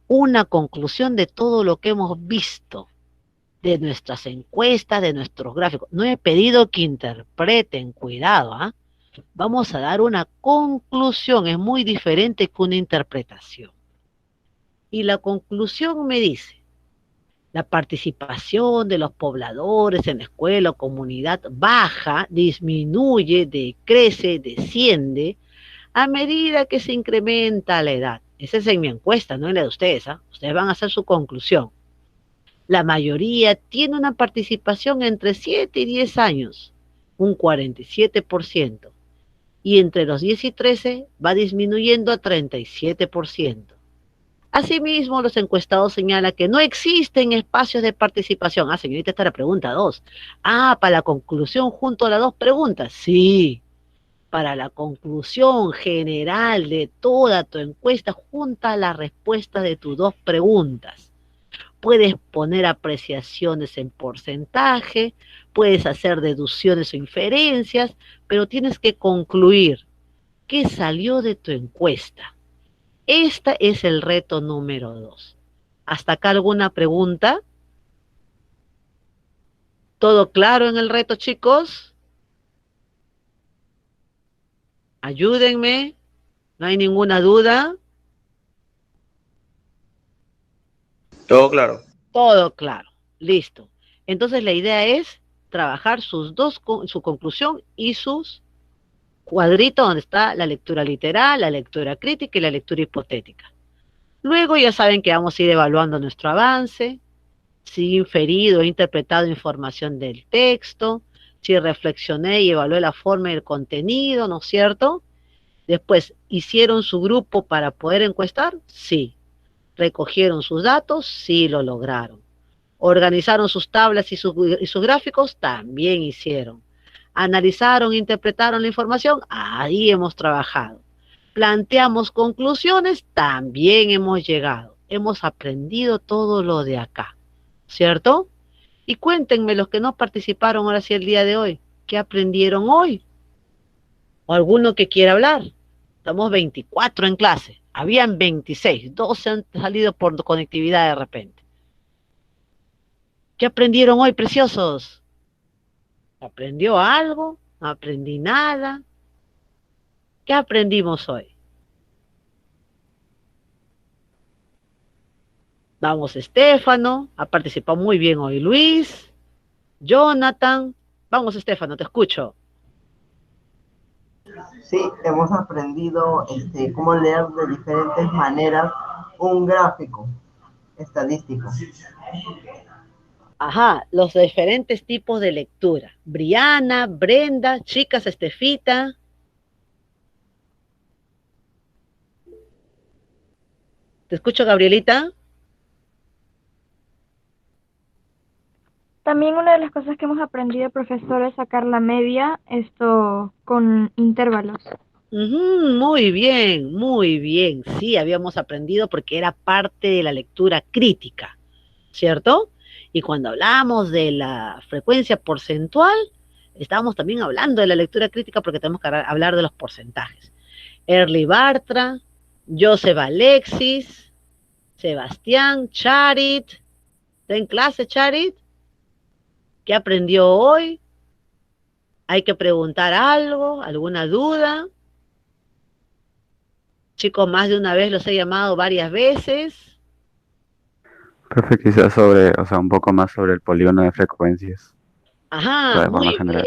de todo lo que hemos visto, de nuestras encuestas, de nuestros gráficos. No he pedido que interpreten, cuidado, ¿ah? Vamos a dar una conclusión, es muy diferente que una interpretación. Y la conclusión me dice, la participación de los pobladores en la escuela o comunidad baja, disminuye, decrece, desciende a medida que se incrementa la edad. Esa es en mi encuesta, no en la de ustedes, ¿ah? Ustedes van a hacer su conclusión. La mayoría tiene una participación entre 7 y 10 años, un 47%, y entre los 10 y 13 va disminuyendo a 37%. Asimismo, los encuestados señalan que no existen espacios de participación. Ah, señorita, esta es la pregunta 2. Ah, para la conclusión junto a las dos preguntas. Sí, para la conclusión general de toda tu encuesta junta la respuesta de tus dos preguntas. Puedes poner apreciaciones en porcentaje, puedes hacer deducciones o inferencias, pero tienes que concluir qué salió de tu encuesta. Este es el reto número 2. ¿Hasta acá alguna pregunta? ¿Todo claro en el reto, chicos? Ayúdenme. ¿No hay ninguna duda? Todo claro. Todo claro. Listo. Entonces la idea es trabajar su conclusión y sus cuadritos donde está la lectura literal, la lectura crítica y la lectura hipotética. Luego ya saben que vamos a ir evaluando nuestro avance, si he inferido, he interpretado información del texto, si reflexioné y evalué la forma y el contenido, ¿no es cierto? Después, ¿hicieron su grupo para poder encuestar? Sí. ¿Recogieron sus datos? Sí, lo lograron. ¿Organizaron sus tablas y sus gráficos? También hicieron. ¿Analizaron, interpretaron la información? Ahí hemos trabajado. ¿Planteamos conclusiones? También hemos llegado. Hemos aprendido todo lo de acá, ¿cierto? Y cuéntenme los que no participaron ahora sí el día de hoy. ¿Qué aprendieron hoy? ¿O alguno que quiera hablar? Estamos 24 en clase. Habían 26. 12 han salido por conectividad de repente. ¿Qué aprendieron hoy, preciosos? ¿Aprendió algo? ¿No aprendí nada? ¿Qué aprendimos hoy? Vamos, Estefano. Ha participado muy bien hoy Luis. Jonathan. Vamos, Estefano, te escucho. Sí, hemos aprendido cómo leer de diferentes maneras un gráfico estadístico. Ajá, los diferentes tipos de lectura. Briana, Brenda, chicas, Estefita. ¿Te escucho, Gabrielita? También una de las cosas que hemos aprendido, profesor, es sacar la media, esto con intervalos. Muy bien, muy bien. Sí, habíamos aprendido porque era parte de la lectura crítica, ¿cierto? Y cuando hablamos de la frecuencia porcentual, estábamos también hablando de la lectura crítica porque tenemos que hablar de los porcentajes. Early Bartra, Joseph Alexis, Sebastián, Charit. ¿Está en clase, Charit? ¿Qué aprendió hoy? ¿Hay que preguntar algo? ¿Alguna duda? Chicos, más de una vez los he llamado varias veces. Profe, quizás un poco más sobre el polígono de frecuencias. Ajá, De forma general.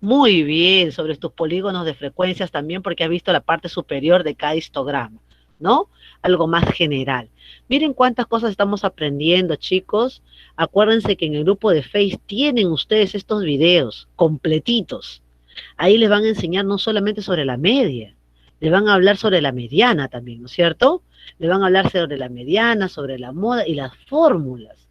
muy bien, sobre estos polígonos de frecuencias también, porque has visto la parte superior de cada histograma, ¿no? Algo más general. Miren cuántas cosas estamos aprendiendo, chicos. Acuérdense que en el grupo de Face tienen ustedes estos videos completitos. Ahí les van a enseñar no solamente sobre la media, les van a hablar sobre la mediana también, ¿no es cierto? Les van a hablar sobre la mediana, sobre la moda y las fórmulas.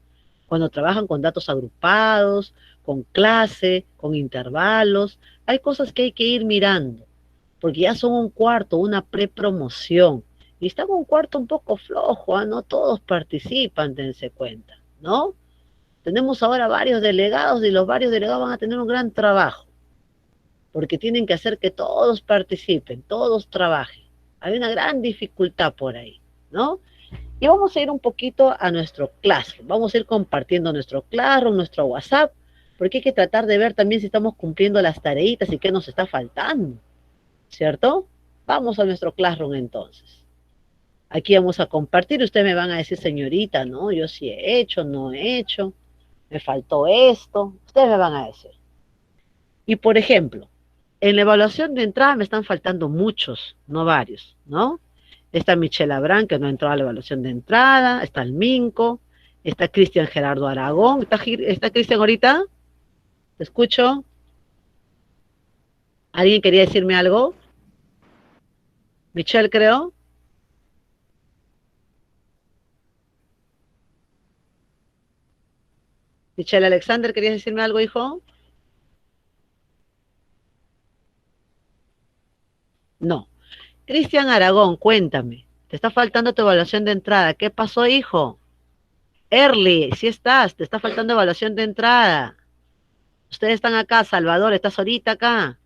Cuando trabajan con datos agrupados, con clase, con intervalos, hay cosas que hay que ir mirando, porque ya son un cuarto, una prepromoción, y está un cuarto un poco flojo, no todos participan, dense cuenta, ¿no? Tenemos ahora varios delegados y los varios delegados van a tener un gran trabajo, porque tienen que hacer que todos participen, todos trabajen. Hay una gran dificultad por ahí, ¿no? Y vamos a ir un poquito a nuestro Classroom, vamos a ir compartiendo nuestro Classroom, nuestro WhatsApp, porque hay que tratar de ver también si estamos cumpliendo las tareitas y qué nos está faltando, ¿cierto? Vamos a nuestro Classroom entonces. Aquí vamos a compartir, ustedes me van a decir, señorita, no, yo sí he hecho, no he hecho, me faltó esto, ustedes me van a decir. Y por ejemplo, en la evaluación de entrada me están faltando muchos, no varios, ¿no? Está Michelle Abrán, que no entró a la evaluación de entrada, está el Minco, está Cristian Gerardo Aragón, ¿está Cristian ahorita? ¿Te escucho? ¿Alguien quería decirme algo? Michelle, creo. Michelle Alexander, ¿querías decirme algo, hijo? No. Cristian Aragón, cuéntame. Te está faltando tu evaluación de entrada. ¿Qué pasó, hijo? Early, sí estás, te está faltando evaluación de entrada. Ustedes están acá, Salvador, estás ahorita acá.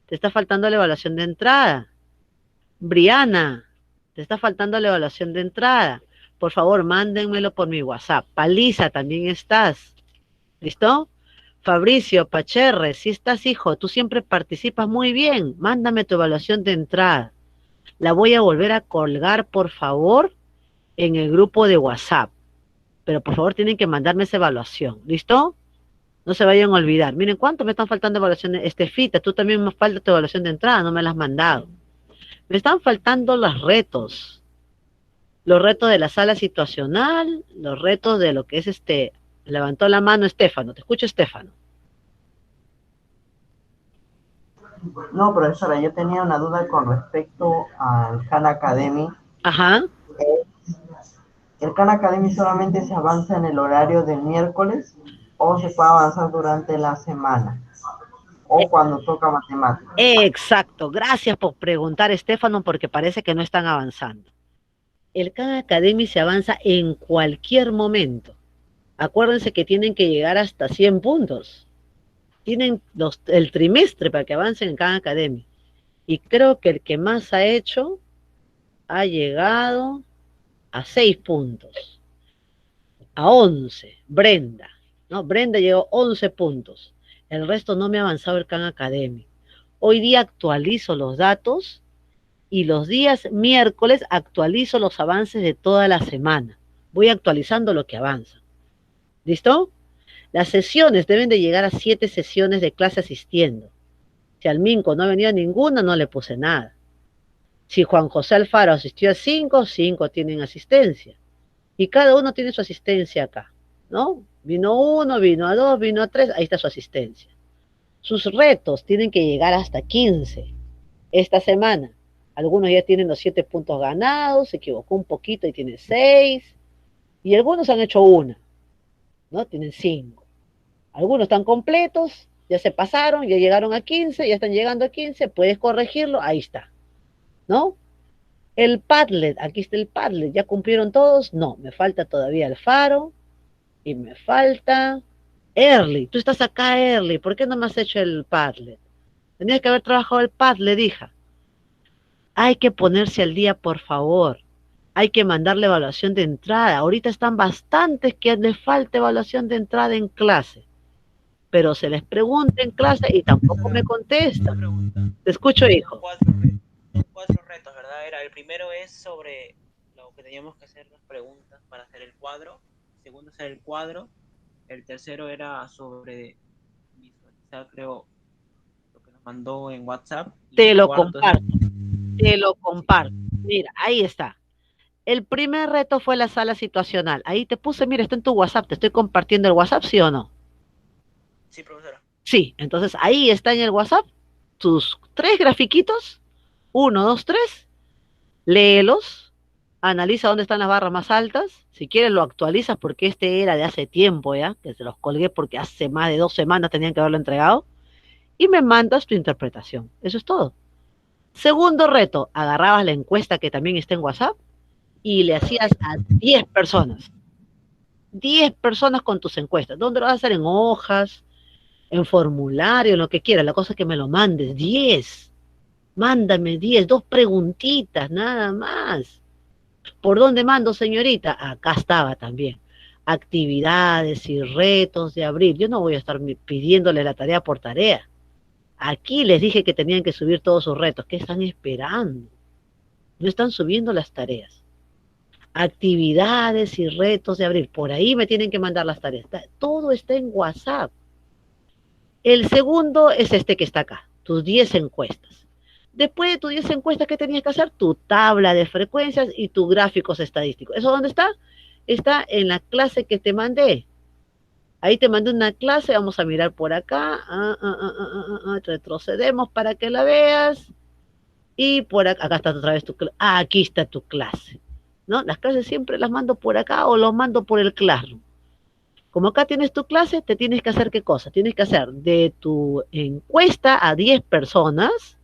Te está faltando la evaluación de entrada. Briana, te está faltando la evaluación de entrada. Por favor, mándenmelo por mi WhatsApp. Paliza, también estás. ¿Listo? Fabricio, Pacherre, sí estás, hijo. Tú siempre participas muy bien. Mándame tu evaluación de entrada. La voy a volver a colgar, por favor, en el grupo de WhatsApp. Pero por favor tienen que mandarme esa evaluación. ¿Listo? No se vayan a olvidar. Miren, ¿cuánto me están faltando evaluaciones? Fita, tú también me falta tu evaluación de entrada, no me la has mandado. Me están faltando los retos. Los retos de la sala situacional, los retos de lo que es levantó la mano Estefano. Te escucho, Estefano. No, profesora, yo tenía una duda con respecto al Khan Academy. Ajá. ¿El Khan Academy solamente se avanza en el horario del miércoles o se puede avanzar durante la semana? O cuando toca matemáticas. Exacto. Gracias por preguntar, Estefano, porque parece que no están avanzando. El Khan Academy se avanza en cualquier momento. Acuérdense que tienen que llegar hasta 100 puntos. Tienen el trimestre para que avancen en Khan Academy. Y creo que el que más ha hecho ha llegado a 6 puntos. A 11. Brenda. ¿No? Brenda llegó a 11 puntos. El resto no me ha avanzado el Khan Academy. Hoy día actualizo los datos y los días miércoles actualizo los avances de toda la semana. Voy actualizando lo que avanza. ¿Listo? Las sesiones deben de llegar a 7 sesiones de clase asistiendo. Si al Minco no venía ninguna, no le puse nada. Si Juan José Alfaro asistió a 5, 5 tienen asistencia. Y cada uno tiene su asistencia acá, ¿no? Vino 1, vino a 2, vino a 3, ahí está su asistencia. Sus retos tienen que llegar hasta 15 esta semana. Algunos ya tienen los 7 puntos ganados, se equivocó un poquito y tiene 6. Y algunos han hecho 1, ¿no? Tienen 5. Algunos están completos, ya se pasaron, ya llegaron a 15, ya están llegando a 15, puedes corregirlo, ahí está, ¿no? El Padlet, aquí está el Padlet, ¿ya cumplieron todos? No, me falta todavía el Faro y me falta Early. Tú estás acá, Early, ¿por qué no me has hecho el Padlet? Tenías que haber trabajado el Padlet, hija. Hay que ponerse al día, por favor. Hay que mandarle evaluación de entrada. Ahorita están bastantes que les falta evaluación de entrada en clase. Pero se les pregunta en clase y tampoco me contestan. Te escucho, hijo. 4 retos, ¿verdad? El primero es sobre lo que teníamos que hacer las preguntas para hacer el cuadro. El segundo es el cuadro. El tercero era sobre visualizar, creo, lo que nos mandó en WhatsApp. Te lo comparto. Te lo comparto. Mira, ahí está. El primer reto fue la sala situacional. Ahí te puse, mira, está en tu WhatsApp. Te estoy compartiendo el WhatsApp, ¿sí o no? Sí, profesora. Sí, entonces ahí está en el WhatsApp tus 3 grafiquitos. 1, 2, 3. Léelos. Analiza dónde están las barras más altas. Si quieres lo actualizas porque este era de hace tiempo ya, que se los colgué porque hace más de 2 semanas tenían que haberlo entregado. Y me mandas tu interpretación. Eso es todo. Segundo reto, agarrabas la encuesta que también está en WhatsApp y le hacías a 10 personas. 10 personas con tus encuestas. ¿Dónde lo vas a hacer? En hojas, en formulario, en lo que quieras. La cosa es que me lo mandes. 10. Mándame 10, 2 preguntitas, nada más. ¿Por dónde mando, señorita? Acá estaba también. Actividades y retos de abril. Yo no voy a estar pidiéndole la tarea por tarea. Aquí les dije que tenían que subir todos sus retos. ¿Qué están esperando? No están subiendo las tareas. Actividades y retos de abril. Por ahí me tienen que mandar las tareas. Todo está en WhatsApp. El segundo es este que está acá. Tus 10 encuestas. Después de tus 10 encuestas, ¿qué tenías que hacer? Tu tabla de frecuencias y tus gráficos estadísticos. ¿Eso dónde está? Está en la clase que te mandé. Ahí te mandé una clase, vamos a mirar por acá. Retrocedemos para que la veas. Y por acá está otra vez tu clase. Aquí está tu clase. ¿No? Las clases siempre las mando por acá o los mando por el Classroom. Como acá tienes tu clase, te tienes que hacer ¿qué cosa? Tienes que hacer de tu encuesta a 10 personas.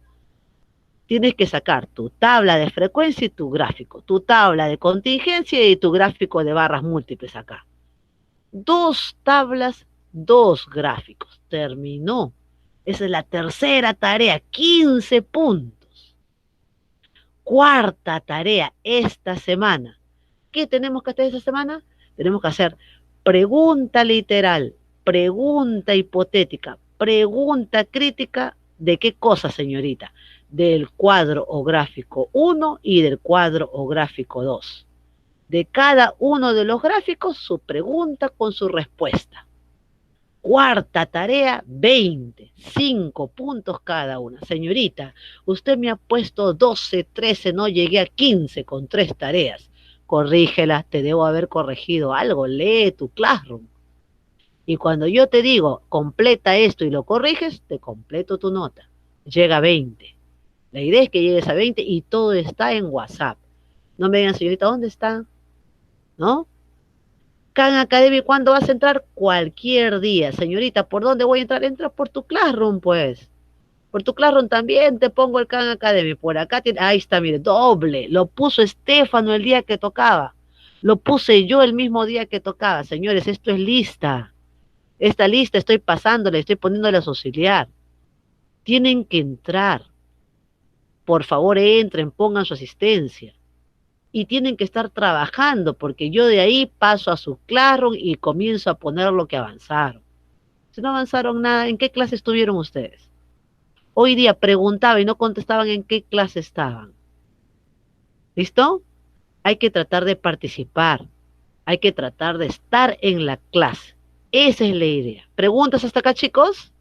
Tienes que sacar tu tabla de frecuencia y tu gráfico, tu tabla de contingencia y tu gráfico de barras múltiples acá. 2 tablas, 2 gráficos. Terminó. Esa es la tercera tarea, 15 puntos. Cuarta tarea esta semana. ¿Qué tenemos que hacer esta semana? Tenemos que hacer pregunta literal, pregunta hipotética, pregunta crítica. ¿De qué cosa, señorita? del cuadro o gráfico 1 y del cuadro o gráfico 2. De cada uno de los gráficos, su pregunta con su respuesta. Cuarta tarea, 20, 5 puntos cada una. Señorita, usted me ha puesto 12, 13, no llegué a 15 con 3 tareas. Corrígela, te debo haber corregido algo, lee tu Classroom. Y cuando yo te digo, completa esto y lo corriges, te completo tu nota. Llega a 20. La idea es que llegues a 20 y todo está en WhatsApp. No me digan, señorita, ¿dónde está? ¿No? Khan Academy, ¿cuándo vas a entrar? Cualquier día. Señorita, ¿por dónde voy a entrar? Entra por tu Classroom, pues. Por tu Classroom también te pongo el Khan Academy. Por acá tiene, ahí está, mire, doble. Lo puso Estefano el día que tocaba. Lo puse yo el mismo día que tocaba. Señores, esto es lista. Esta lista estoy pasándole, estoy poniéndole a su auxiliar. Tienen que entrar. Por favor, entren, pongan su asistencia. Y tienen que estar trabajando, porque yo de ahí paso a su Classroom y comienzo a poner lo que avanzaron. Si no avanzaron nada, ¿en qué clase estuvieron ustedes? Hoy día preguntaba y no contestaban en qué clase estaban. ¿Listo? Hay que tratar de participar. Hay que tratar de estar en la clase. Esa es la idea. ¿Preguntas hasta acá, chicos?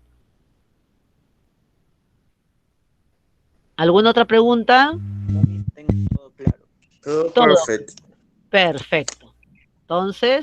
¿Alguna otra pregunta? Tengo todo claro. Todo Todo. perfecto. Perfecto. Entonces,